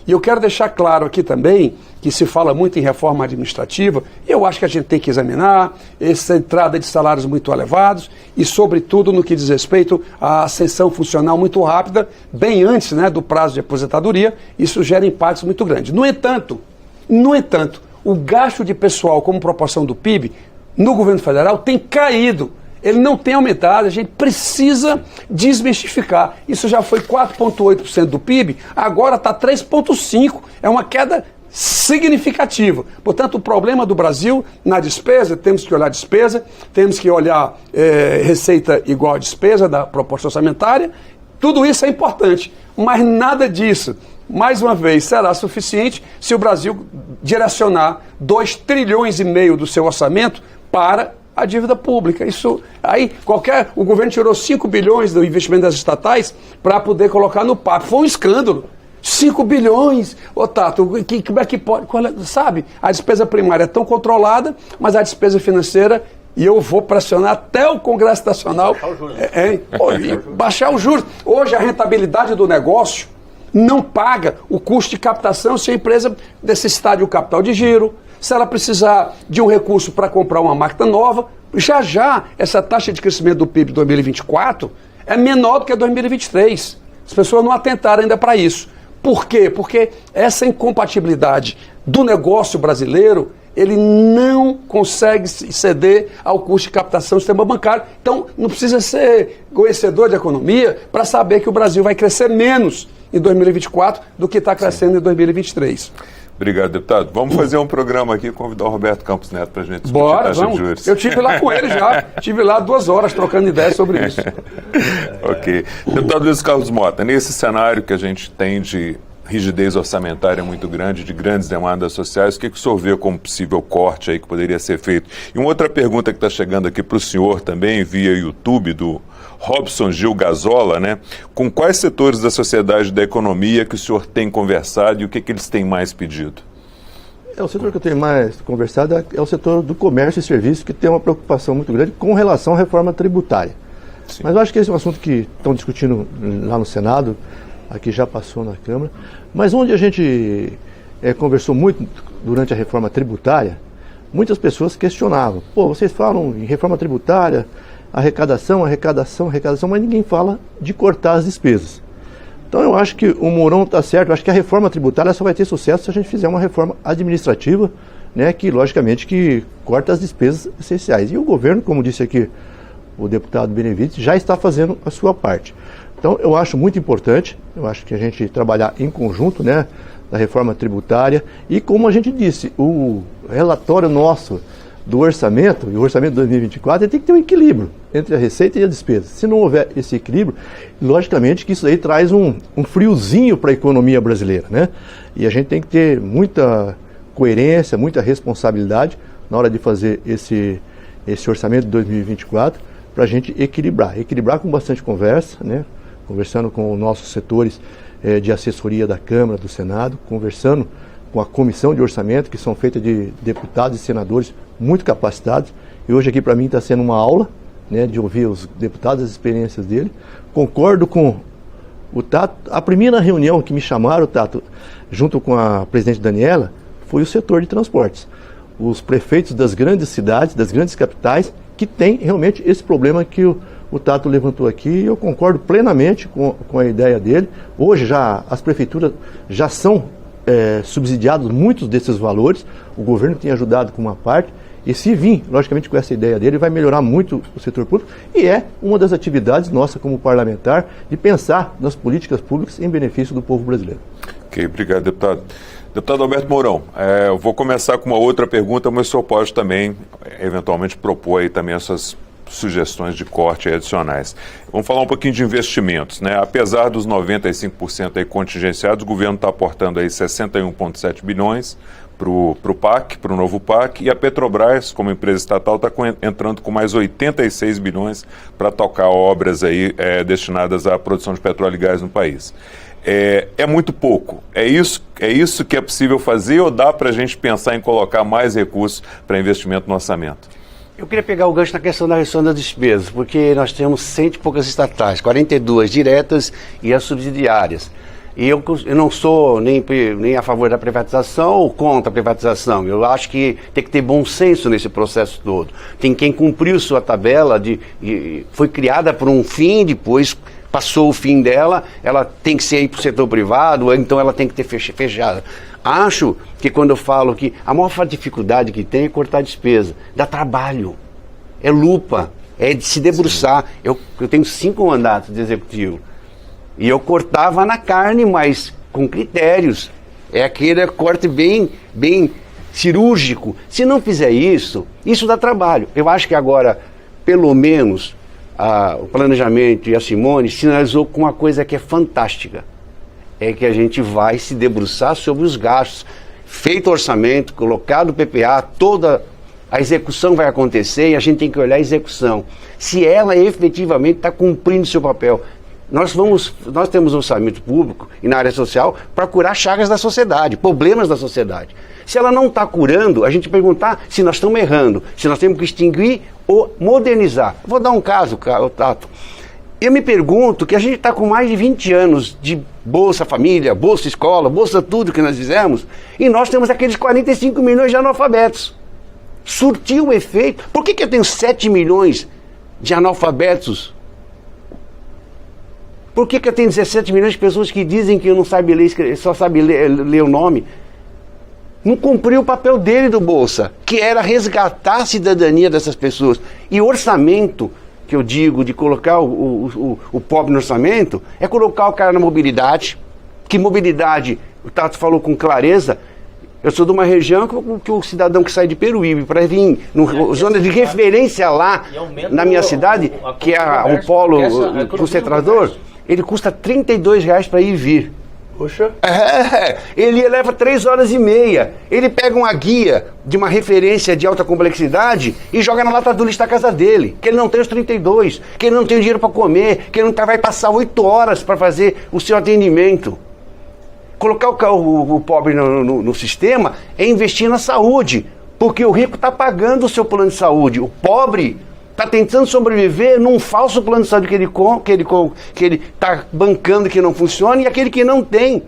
E eu quero deixar claro aqui também que se fala muito em reforma administrativa, eu acho que a gente tem que examinar essa entrada de salários muito elevados e, sobretudo, no que diz respeito à ascensão funcional muito rápida, bem antes, né, do prazo de aposentadoria, isso gera impactos muito grandes. No entanto, o gasto de pessoal como proporção do PIB no governo federal tem caído. Ele não tem aumentado, a gente precisa desmistificar. Isso já foi 4,8% do PIB, agora está 3,5%. É uma queda significativa. Portanto, o problema do Brasil na despesa, temos que olhar a despesa, temos que olhar receita igual à despesa da proposta orçamentária. Tudo isso é importante, mas nada disso, mais uma vez, será suficiente se o Brasil direcionar 2,5 trilhões do seu orçamento para a dívida pública. Isso aí, o governo tirou 5 bilhões do investimento das estatais para poder colocar no PAP. Foi um escândalo. 5 bilhões, Tato, como é que pode? Sabe, a despesa primária é tão controlada, mas a despesa financeira, e eu vou pressionar até o Congresso Nacional, baixar os juros. Hoje a rentabilidade do negócio não paga o custo de captação se a empresa necessitar de um capital de giro, se ela precisar de um recurso para comprar uma máquina nova. Já essa taxa de crescimento do PIB de 2024 é menor do que a 2023. As pessoas não atentaram ainda para isso. Por quê? Porque essa incompatibilidade do negócio brasileiro, ele não consegue ceder ao custo de captação do sistema bancário. Então, não precisa ser conhecedor de economia para saber que o Brasil vai crescer menos em 2024 do que está crescendo em 2023. Obrigado, deputado. Vamos fazer um programa aqui, convidar o Roberto Campos Neto para a gente discutir Bora, taxa vamos. de juros. Eu estive lá com ele já. Estive lá 2 horas trocando ideias sobre isso. Ok. Deputado Luiz Carlos Mota, nesse cenário que a gente tem de rigidez orçamentária muito grande, de grandes demandas sociais, o que o senhor vê como possível corte aí que poderia ser feito? E uma outra pergunta que está chegando aqui para o senhor também, via YouTube, do Robson Gil Gazola, né? Com quais setores da sociedade e da economia que o senhor tem conversado e o que eles têm mais pedido? O setor que eu tenho mais conversado é o setor do comércio e serviços, que tem uma preocupação muito grande com relação à reforma tributária. Sim. Mas eu acho que esse é um assunto que estão discutindo lá no Senado, aqui já passou na Câmara, mas onde a gente conversou muito durante a reforma tributária, muitas pessoas questionavam. Vocês falam em reforma tributária, arrecadação, mas ninguém fala de cortar as despesas. Então eu acho que o Mourão está certo, eu acho que a reforma tributária só vai ter sucesso se a gente fizer uma reforma administrativa, né, que logicamente que corta as despesas essenciais. E o governo, como disse aqui o deputado Benevides, já está fazendo a sua parte. Então eu acho muito importante, eu acho que a gente trabalhar em conjunto, né, da reforma tributária, e como a gente disse, o relatório nosso do orçamento, e o orçamento de 2024, ele tem que ter um equilíbrio entre a receita e a despesa. Se não houver esse equilíbrio, logicamente que isso aí traz um friozinho para a economia brasileira, né? E a gente tem que ter muita coerência, muita responsabilidade na hora de fazer esse orçamento de 2024 para a gente equilibrar com bastante conversa, né? Conversando com os nossos setores de assessoria da Câmara, do Senado, conversando com a comissão de orçamento, que são feitas de deputados e senadores muito capacitados. E hoje aqui para mim está sendo uma aula, né, de ouvir os deputados, as experiências dele. Concordo com O Tato, a primeira reunião que me chamaram, Tato, junto com a presidente Daniela, foi o setor de transportes. Os prefeitos das grandes cidades, das grandes capitais, que tem realmente esse problema que o Tato levantou aqui, e eu concordo plenamente com a ideia dele. Hoje já as prefeituras já são subsidiados muitos desses valores, o governo tem ajudado com uma parte, e se vir, logicamente, com essa ideia dele, vai melhorar muito o setor público, e é uma das atividades nossa como parlamentar de pensar nas políticas públicas em benefício do povo brasileiro. Ok, obrigado, deputado. Deputado Alberto Mourão, eu vou começar com uma outra pergunta, mas o senhor pode também, eventualmente, propor aí também essas sugestões de corte adicionais. Vamos falar um pouquinho de investimentos, né? Apesar dos 95% aí contingenciados, o governo está aportando aí 61,7 bilhões para o PAC, para o novo PAC, e a Petrobras, como empresa estatal, está entrando com mais 86 bilhões para tocar obras aí destinadas à produção de petróleo e gás no país. É muito pouco. É isso que é possível fazer, ou dá para a gente pensar em colocar mais recursos para investimento no orçamento? Eu queria pegar o gancho na questão da redução das despesas, porque nós temos 100 e poucas estatais, 42 diretas e as subsidiárias. E eu não sou nem a favor da privatização ou contra a privatização. Eu acho que tem que ter bom senso nesse processo todo. Tem quem cumpriu sua tabela, foi criada por um fim, depois passou o fim dela, ela tem que ser ir para o setor privado, ou então ela tem que ter fechada. Acho que quando eu falo que a maior dificuldade que tem é cortar a despesa, dá trabalho, é lupa, é de se debruçar. Eu tenho 5 mandatos de executivo e eu cortava na carne, mas com critérios. É aquele corte bem cirúrgico. Se não fizer isso dá trabalho. Eu acho que agora, pelo menos, o planejamento e a Simone sinalizou com uma coisa que é fantástica. É que a gente vai se debruçar sobre os gastos. Feito o orçamento, colocado o PPA, toda a execução vai acontecer e a gente tem que olhar a execução. Se ela efetivamente está cumprindo seu papel. Nós temos orçamento público e na área social para curar chagas da sociedade, problemas da sociedade. Se ela não está curando, a gente perguntar se nós estamos errando, se nós temos que extinguir ou modernizar. Vou dar um caso, Tato. Eu me pergunto que a gente está com mais de 20 anos de Bolsa Família, Bolsa Escola, Bolsa tudo que nós fizemos, e nós temos aqueles 45 milhões de analfabetos. Surtiu o efeito. Por que eu tenho 7 milhões de analfabetos? Por que eu tenho 17 milhões de pessoas que dizem que eu não sabe ler, só sabe ler o nome? Não cumpriu o papel dele do Bolsa, que era resgatar a cidadania dessas pessoas. E o orçamento, que eu digo, de colocar o pobre no orçamento, é colocar o cara na mobilidade. Que mobilidade, o Tato falou com clareza, eu sou de uma região que o cidadão que sai de Peruíbe para vir na zona de referência lá, na minha cidade, que é o polo concentrador, ele custa R$32 para ir e vir. Poxa. Ele leva 3 horas e meia. Ele pega uma guia de uma referência de alta complexidade e joga na lata do lixo da casa dele. Que ele não tem os 32, que ele não tem dinheiro para comer, que ele não vai passar 8 horas para fazer o seu atendimento. Colocar o pobre no sistema é investir na saúde, porque o rico está pagando o seu plano de saúde. O pobre está tentando sobreviver num falso plano de saúde que ele está bancando que não funciona, e aquele que não tem,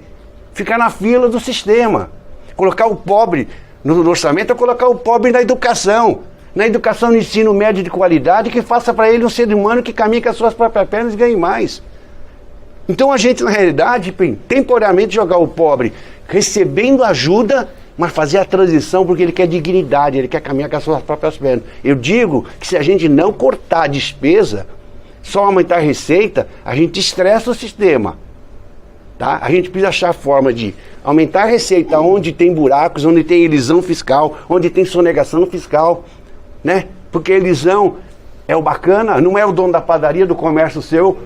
ficar na fila do sistema. Colocar o pobre no orçamento é colocar o pobre na educação no ensino médio de qualidade, que faça para ele um ser humano que caminhe com as suas próprias pernas e ganhe mais. Então a gente, na realidade, temporariamente jogar o pobre recebendo ajuda, mas fazer a transição porque ele quer dignidade, ele quer caminhar com as suas próprias pernas. Eu digo que se a gente não cortar a despesa, só aumentar a receita, a gente estressa o sistema. Tá? A gente precisa achar a forma de aumentar a receita onde tem buracos, onde tem elisão fiscal, onde tem sonegação fiscal, né? Porque a elisão é o bacana, não é o dono da padaria, do comércio seu,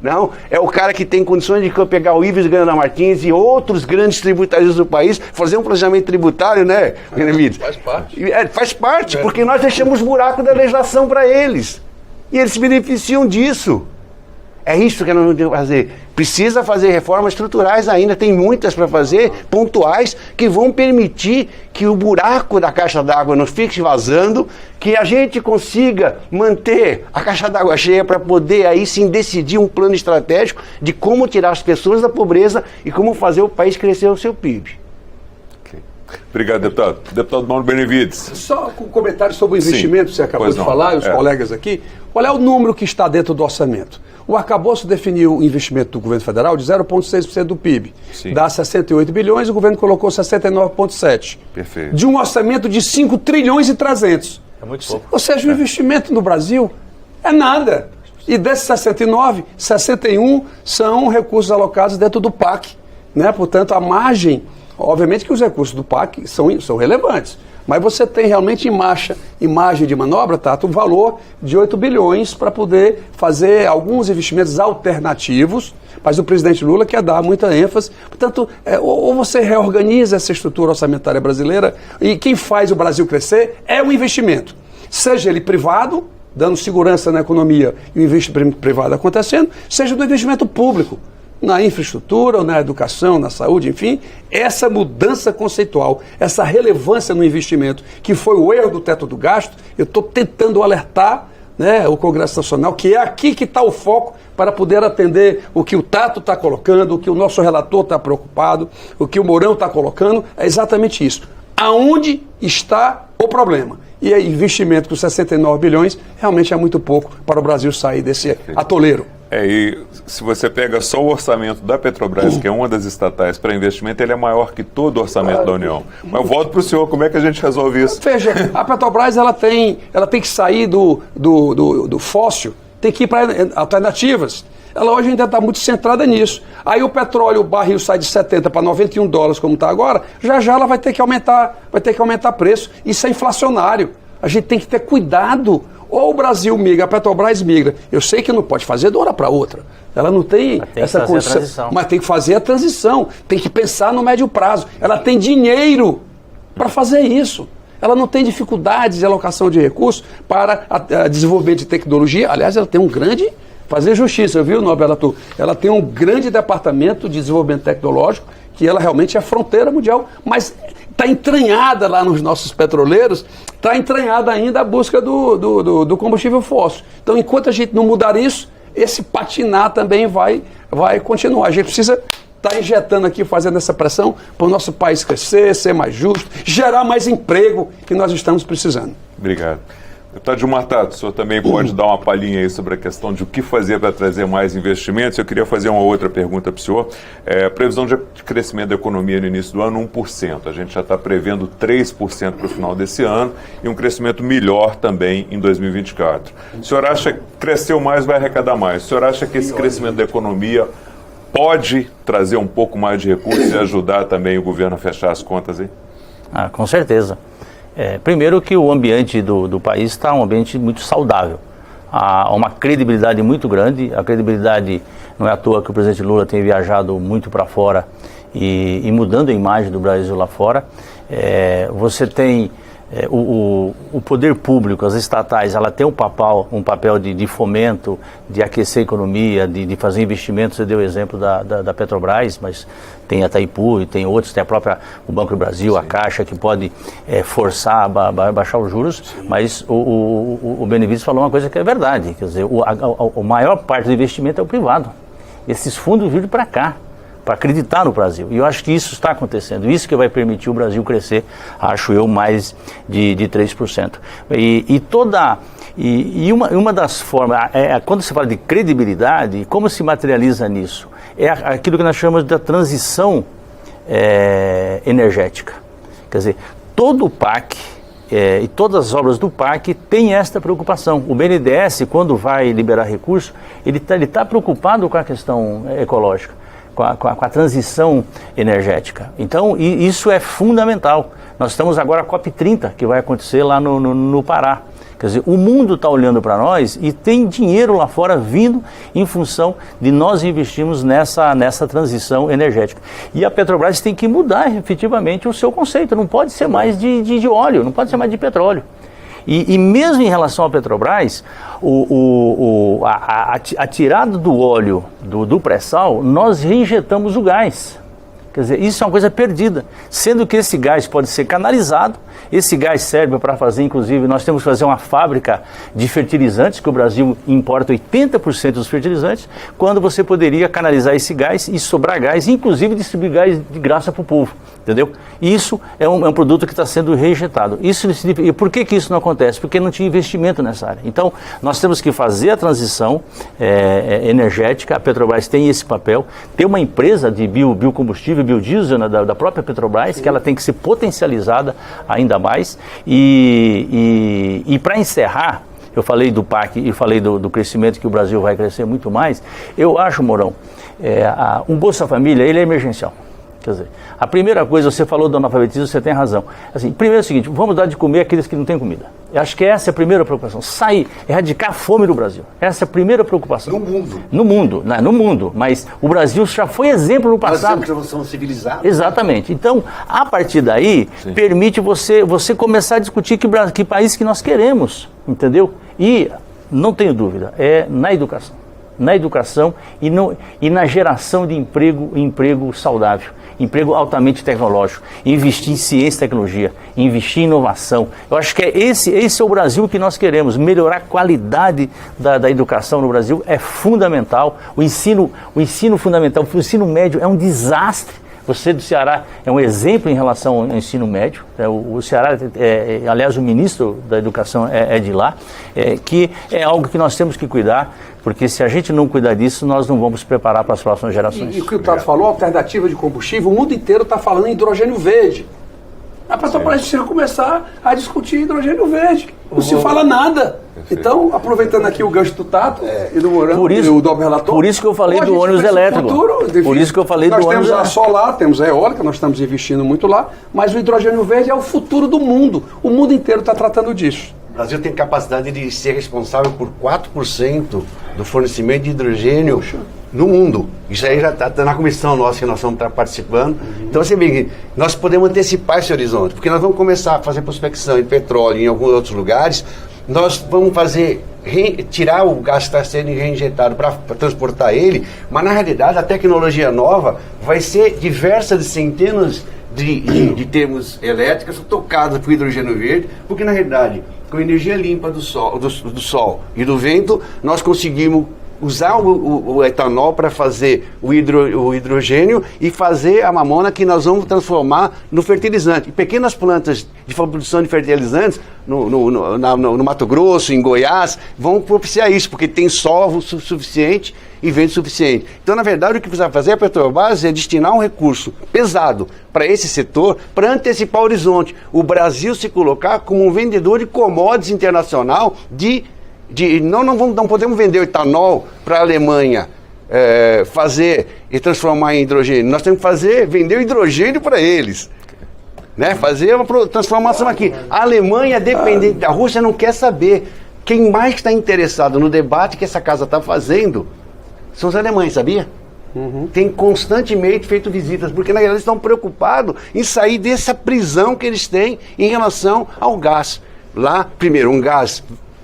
não, é o cara que tem condições de pegar o Ives Gana Martins e outros grandes tributarios do país, fazer um planejamento tributário, né, Benemito? Faz parte. Faz parte, porque nós deixamos buraco da legislação para eles. E eles se beneficiam disso. É isso que nós temos que fazer. Precisa fazer reformas estruturais ainda, tem muitas para fazer, pontuais, que vão permitir que o buraco da caixa d'água não fique vazando, que a gente consiga manter a caixa d'água cheia para poder aí sim decidir um plano estratégico de como tirar as pessoas da pobreza e como fazer o país crescer o seu PIB. Obrigado, deputado. Deputado Mauro Benevides. Só com um comentário sobre o investimento que você acabou de falar, e os colegas aqui. Qual é o número que está dentro do orçamento? O arcabouço definiu o investimento do governo federal de 0,6% do PIB. Sim. Dá 68 bilhões, o governo colocou 69,7%. Perfeito. De um orçamento de 5 trilhões e 300. É muito pouco. Ou seja, o investimento no Brasil é nada. E desses 69, 61 são recursos alocados dentro do PAC. Né? Portanto, a margem, obviamente que os recursos do PAC são relevantes, mas você tem realmente em margem de manobra, Tato, um valor de 8 bilhões para poder fazer alguns investimentos alternativos, mas o presidente Lula quer dar muita ênfase. Portanto, ou você reorganiza essa estrutura orçamentária brasileira, e quem faz o Brasil crescer é o investimento, seja ele privado, dando segurança na economia e o investimento privado acontecendo, seja do investimento público, na infraestrutura, ou na educação, na saúde, enfim, essa mudança conceitual, essa relevância no investimento, que foi o erro do teto do gasto, eu estou tentando alertar, né, o Congresso Nacional, que é aqui que está o foco para poder atender o que o Tato está colocando, o que o nosso relator está preocupado, o que o Mourão está colocando, é exatamente isso. Aonde está o problema? E é investimento com 69 bilhões, realmente é muito pouco para o Brasil sair desse atoleiro. E se você pega só o orçamento da Petrobras, que é uma das estatais para investimento, ele é maior que todo o orçamento da União. Mas eu volto para o senhor, como é que a gente resolve isso? Veja, a Petrobras ela tem que sair do fóssil, tem que ir para alternativas. Ela hoje ainda está muito centrada nisso. Aí o petróleo, o barril sai de 70 para 91 dólares, como está agora, já ela vai ter que aumentar preço. Isso é inflacionário. A gente tem que ter cuidado. Ou o Brasil migra, a Petrobras migra. Eu sei que não pode fazer de uma hora para outra. Ela não tem essa condição. Mas tem que fazer a transição. Tem que pensar no médio prazo. Ela tem dinheiro para fazer isso. Ela não tem dificuldades de alocação de recursos para desenvolvimento de tecnologia. Aliás, ela tem um grande... Fazer justiça, viu, Nobel Arthur? Ela tem um grande departamento de desenvolvimento tecnológico, que ela realmente é fronteira mundial, mas está entranhada lá nos nossos petroleiros, está entranhada ainda a busca do combustível fóssil. Então, enquanto a gente não mudar isso, esse patinar também vai continuar. A gente precisa estar injetando aqui, fazendo essa pressão para o nosso país crescer, ser mais justo, gerar mais emprego que nós estamos precisando. Obrigado. Deputado Gilmar Tato, o senhor também pode dar uma palhinha aí sobre a questão de o que fazer para trazer mais investimentos. Eu queria fazer uma outra pergunta para o senhor. Previsão de crescimento da economia no início do ano, 1%. A gente já está prevendo 3% para o final desse ano e um crescimento melhor também em 2024. O senhor acha que cresceu mais, vai arrecadar mais? O senhor acha que esse crescimento da economia pode trazer um pouco mais de recursos e ajudar também o governo a fechar as contas aí? Com certeza. Primeiro que o ambiente do país está um ambiente muito saudável. Há uma credibilidade muito grande. A credibilidade, não é à toa que o presidente Lula tem viajado muito para fora e mudando a imagem do Brasil lá fora. Você tem o poder público, as estatais, ela tem um papel de fomento, de aquecer a economia, de fazer investimentos. Você deu o exemplo da Petrobras, mas tem a Itaipu e tem outros, tem o Banco do Brasil, a Caixa, que pode forçar, baixar os juros. Sim. Mas o Benevides falou uma coisa que é verdade, quer dizer, a maior parte do investimento é o privado. Esses fundos viram para cá, para acreditar no Brasil. E eu acho que isso está acontecendo. Isso que vai permitir o Brasil crescer, acho eu, mais de 3%. Uma das formas, quando se fala de credibilidade, como se materializa nisso? É aquilo que nós chamamos da transição energética. Quer dizer, todo o PAC e todas as obras do PAC têm esta preocupação. O BNDES, quando vai liberar recursos, ele tá preocupado com a questão ecológica. Com a transição energética. Então, isso é fundamental. Nós estamos agora a COP30, que vai acontecer lá no Pará. Quer dizer, o mundo está olhando para nós e tem dinheiro lá fora vindo em função de nós investirmos nessa transição energética. E a Petrobras tem que mudar efetivamente o seu conceito. Não pode ser mais de óleo, não pode ser mais de petróleo. E mesmo em relação à Petrobras, a tirada do óleo do pré-sal, nós reinjetamos o gás. Quer dizer, isso é uma coisa perdida, sendo que esse gás pode ser canalizado, esse gás serve para fazer, inclusive, nós temos que fazer uma fábrica de fertilizantes, que o Brasil importa 80% dos fertilizantes, quando você poderia canalizar esse gás e sobrar gás, inclusive distribuir gás de graça para o povo, entendeu? Isso é um produto que está sendo rejeitado. Isso significa, e por que isso não acontece? Porque não tinha investimento nessa área. Então, nós temos que fazer a transição energética, a Petrobras tem esse papel, tem uma empresa de biocombustível, biodiesel, né, da própria Petrobras, que ela tem que ser potencializada ainda mais. E para encerrar, eu falei do PAC e falei do crescimento, que o Brasil vai crescer muito mais. Eu acho, Mourão, um Bolsa Família, ele é emergencial. Quer dizer, a primeira coisa, você falou do analfabetismo, você tem razão. Assim, primeiro é o seguinte, vamos dar de comer àqueles que não têm comida. Eu acho que essa é a primeira preocupação. Erradicar a fome no Brasil. Essa é a primeira preocupação. No mundo. No mundo, né? No mundo. Mas o Brasil já foi exemplo no passado. Nós somos uma civilização. Exatamente. Então, a partir daí, permite você começar a discutir que país que nós queremos, entendeu? E, não tenho dúvida, é na educação. Na educação e na geração de emprego saudável, emprego altamente tecnológico, investir em ciência e tecnologia, investir em inovação. Eu acho que esse é o Brasil que nós queremos. Melhorar a qualidade da educação no Brasil é fundamental. O ensino fundamental, o ensino médio é um desastre. Você do Ceará é um exemplo em relação ao ensino médio. O Ceará, aliás, o ministro da Educação é de lá, que é algo que nós temos que cuidar, porque se a gente não cuidar disso, nós não vamos preparar para as próximas gerações. E o que o Tato falou, alternativa de combustível, o mundo inteiro está falando em hidrogênio verde. A Petrobras precisa começar a discutir hidrogênio verde. Não se fala nada. Então, aproveitando aqui o gancho do Tato e do Mourão e do dobro relator. Por isso que eu falei do ônibus elétrico. Por isso que eu falei do ônibus elétrico. Nós temos a solar, temos a eólica, nós estamos investindo muito lá, mas o hidrogênio verde é o futuro do mundo. O mundo inteiro está tratando disso. O Brasil tem capacidade de ser responsável por 4% do fornecimento de hidrogênio no mundo. Isso aí já está na comissão nossa que nós vamos estar participando. Então, você vê que nós podemos antecipar esse horizonte, porque nós vamos começar a fazer prospecção em petróleo em alguns outros lugares. Nós vamos tirar o gás que está sendo reinjetado para transportar ele, mas na realidade a tecnologia nova vai ser diversa de centenas de termos elétricas tocadas por hidrogênio verde, porque na realidade, com energia limpa do sol e do vento, nós conseguimos usar o etanol para fazer o hidrogênio e fazer a mamona que nós vamos transformar no fertilizante. E pequenas plantas de produção de fertilizantes no Mato Grosso, em Goiás, vão propiciar isso, porque tem sol suficiente e vento suficiente. Então, na verdade, o que precisa fazer a Petrobras é destinar um recurso pesado para esse setor, para antecipar o horizonte. O Brasil se colocar como um vendedor de commodities internacional não podemos vender o etanol para a Alemanha fazer e transformar em hidrogênio. Nós temos que vender o hidrogênio para eles. Né? Fazer uma transformação aqui. A Alemanha, dependente da Rússia, não quer saber. Quem mais está interessado no debate que essa casa está fazendo são os alemães, sabia? Tem constantemente feito visitas, porque na verdade eles estão preocupados em sair dessa prisão que eles têm em relação ao gás. Lá, primeiro, um gás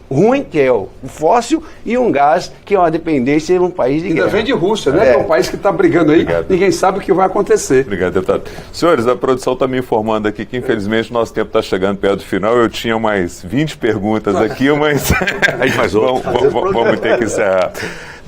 ruim, que é o fóssil, e um gás que é uma dependência de um país de guerra. Ainda vem de Rússia, né? Que é um país que está brigando aí, ninguém sabe o que vai acontecer. Obrigado, deputado. Senhores, a produção está me informando aqui que infelizmente nosso tempo está chegando perto do final. Eu tinha mais 20 perguntas aqui, mas vamos ter que encerrar.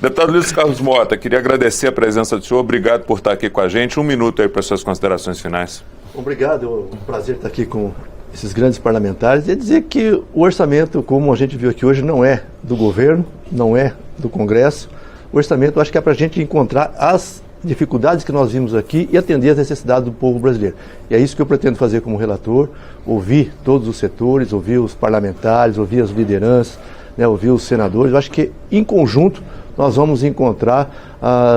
Deputado Luiz Carlos Mota, queria agradecer a presença do senhor, obrigado por estar aqui com a gente. Um minuto aí para suas considerações finais. Obrigado, é um prazer estar aqui com esses grandes parlamentares e dizer que o orçamento, como a gente viu aqui hoje, não é do governo, não é do Congresso. O orçamento, acho que é para a gente encontrar as dificuldades que nós vimos aqui e atender às necessidades do povo brasileiro. E é isso que eu pretendo fazer como relator, ouvir todos os setores, ouvir os parlamentares, ouvir as lideranças, né, ouvir os senadores. Eu acho que, em conjunto, nós vamos encontrar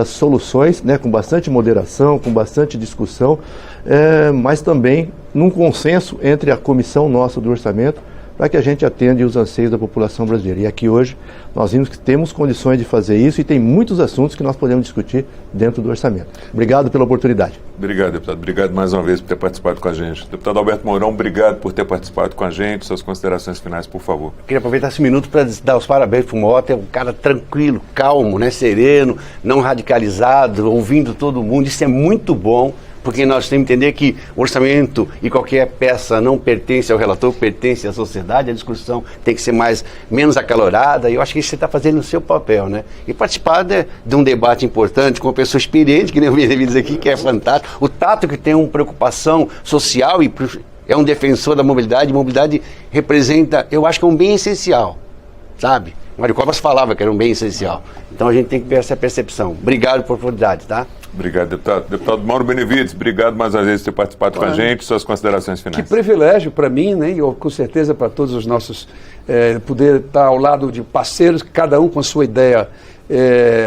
soluções, né, com bastante moderação, com bastante discussão, mas também num consenso entre a comissão nossa do orçamento, para que a gente atenda os anseios da população brasileira. E aqui hoje nós vimos que temos condições de fazer isso e tem muitos assuntos que nós podemos discutir dentro do orçamento. Obrigado pela oportunidade. Obrigado, deputado. Obrigado mais uma vez por ter participado com a gente. Deputado Alberto Mourão, obrigado por ter participado com a gente. Suas considerações finais, por favor. Queria aproveitar esse minuto para dar os parabéns para o Mota. É um cara tranquilo, calmo, né, sereno, não radicalizado, ouvindo todo mundo. Isso é muito bom, porque nós temos que entender que o orçamento e qualquer peça não pertence ao relator, pertence à sociedade. A discussão tem que ser menos acalorada, e eu acho que você está fazendo o seu papel, né? E participar de um debate importante com uma pessoa experiente, que nem o Benevides aqui, que é fantástico. O Tato, que tem uma preocupação social e é um defensor da mobilidade. Mobilidade representa, eu acho que é um bem essencial, sabe? Mário Covas falava que era um bem essencial. Então a gente tem que ter essa percepção. Obrigado por oportunidade, tá? Obrigado, deputado. Deputado Mauro Benevides, obrigado mais uma vez por ter participado com a gente. Suas considerações finais. Que privilégio para mim, né? E com certeza para todos os nossos, poder estar ao lado de parceiros, cada um com a sua ideia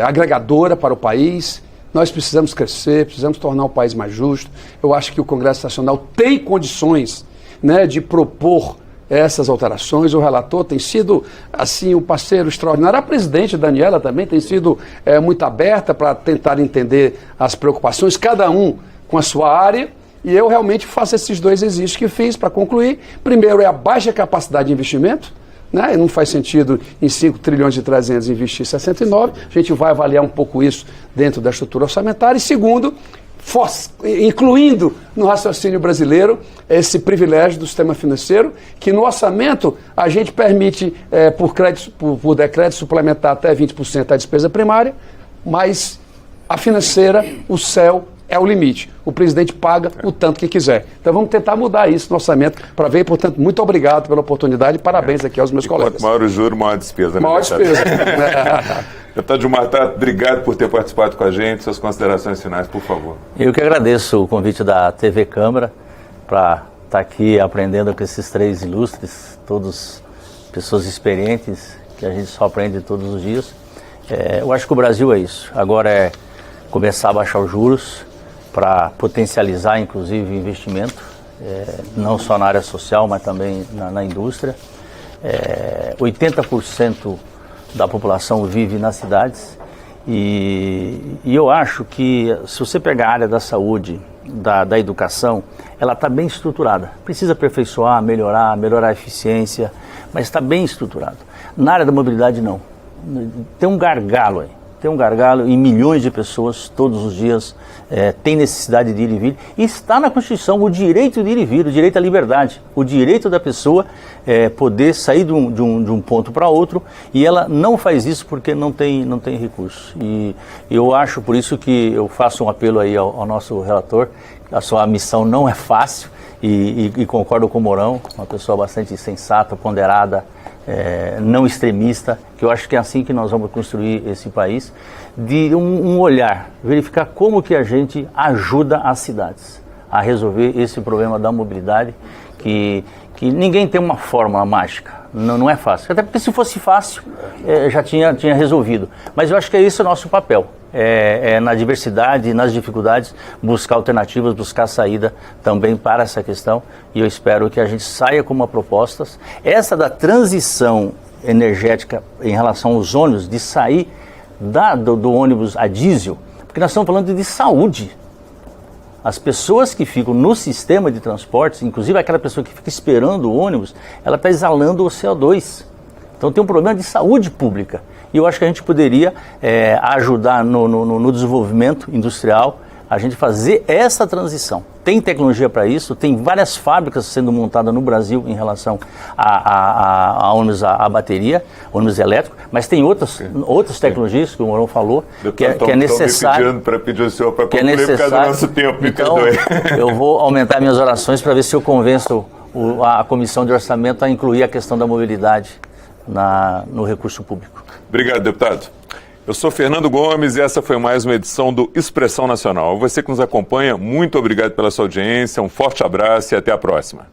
agregadora para o país. Nós precisamos crescer, precisamos tornar o país mais justo. Eu acho que o Congresso Nacional tem condições, né, de propor essas alterações. O relator tem sido, assim, um parceiro extraordinário. A presidente Daniela também tem sido muito aberta para tentar entender as preocupações, cada um com a sua área, e eu realmente faço esses dois exercícios que fiz para concluir. Primeiro é a baixa capacidade de investimento, né? E não faz sentido em 5 trilhões de 300 investir 69, a gente vai avaliar um pouco isso dentro da estrutura orçamentária. E segundo, incluindo no raciocínio brasileiro esse privilégio do sistema financeiro, que no orçamento a gente permite, por decreto, suplementar até 20% a despesa primária, mas a financeira, o céu é o limite. O presidente paga o tanto que quiser. Então vamos tentar mudar isso no orçamento para ver. Portanto, muito obrigado pela oportunidade e parabéns aqui aos meus colegas. Quanto maior o juro, maior a despesa. Maior despesa. Deputado Gilmar Tato, obrigado por ter participado com a gente. Suas considerações finais, por favor. Eu que agradeço o convite da TV Câmara para estar aqui aprendendo com esses 3 ilustres, todos pessoas experientes, que a gente só aprende todos os dias. Eu acho que o Brasil é isso. Agora é começar a baixar os juros para potencializar, inclusive, o investimento, não só na área social, mas também na indústria. 80% da população vive nas cidades e eu acho que, se você pegar a área da saúde, da educação, ela está bem estruturada. Precisa aperfeiçoar, melhorar a eficiência, mas está bem estruturado. Na área da mobilidade, não. Tem um gargalo aí. Tem um gargalo e milhões de pessoas todos os dias têm necessidade de ir e vir. E está na Constituição o direito de ir e vir, o direito à liberdade, o direito da pessoa poder sair de um ponto para outro, e ela não faz isso porque não tem recurso. E eu acho, por isso que eu faço um apelo aí ao nosso relator. A sua missão não é fácil e concordo com o Mourão, uma pessoa bastante sensata, ponderada, não extremista, que eu acho que é assim que nós vamos construir esse país, de um olhar, verificar como que a gente ajuda as cidades a resolver esse problema da mobilidade, que ninguém tem uma fórmula mágica, não é fácil, até porque se fosse fácil já tinha resolvido, mas eu acho que é esse o nosso papel. Na diversidade, nas dificuldades, buscar alternativas, buscar saída também para essa questão, e eu espero que a gente saia com uma proposta, essa da transição energética em relação aos ônibus, de sair do ônibus a diesel, porque nós estamos falando de saúde. As pessoas que ficam no sistema de transportes, inclusive aquela pessoa que fica esperando o ônibus, ela está exalando o CO2. Então tem um problema de saúde pública. E eu acho que a gente poderia ajudar no desenvolvimento industrial, a gente fazer essa transição. Tem tecnologia para isso, tem várias fábricas sendo montadas no Brasil em relação a ônibus a bateria, ônibus elétrico, mas tem outras tecnologias que o Mourão falou, que é necessário. Para pedir o senhor para concluir por causa do nosso tempo. Então, eu vou aumentar minhas orações para ver se eu convenço a Comissão de Orçamento a incluir a questão da mobilidade no recurso público. Obrigado, deputado. Eu sou Fernando Gomes e essa foi mais uma edição do Expressão Nacional. Você que nos acompanha, muito obrigado pela sua audiência, um forte abraço e até a próxima.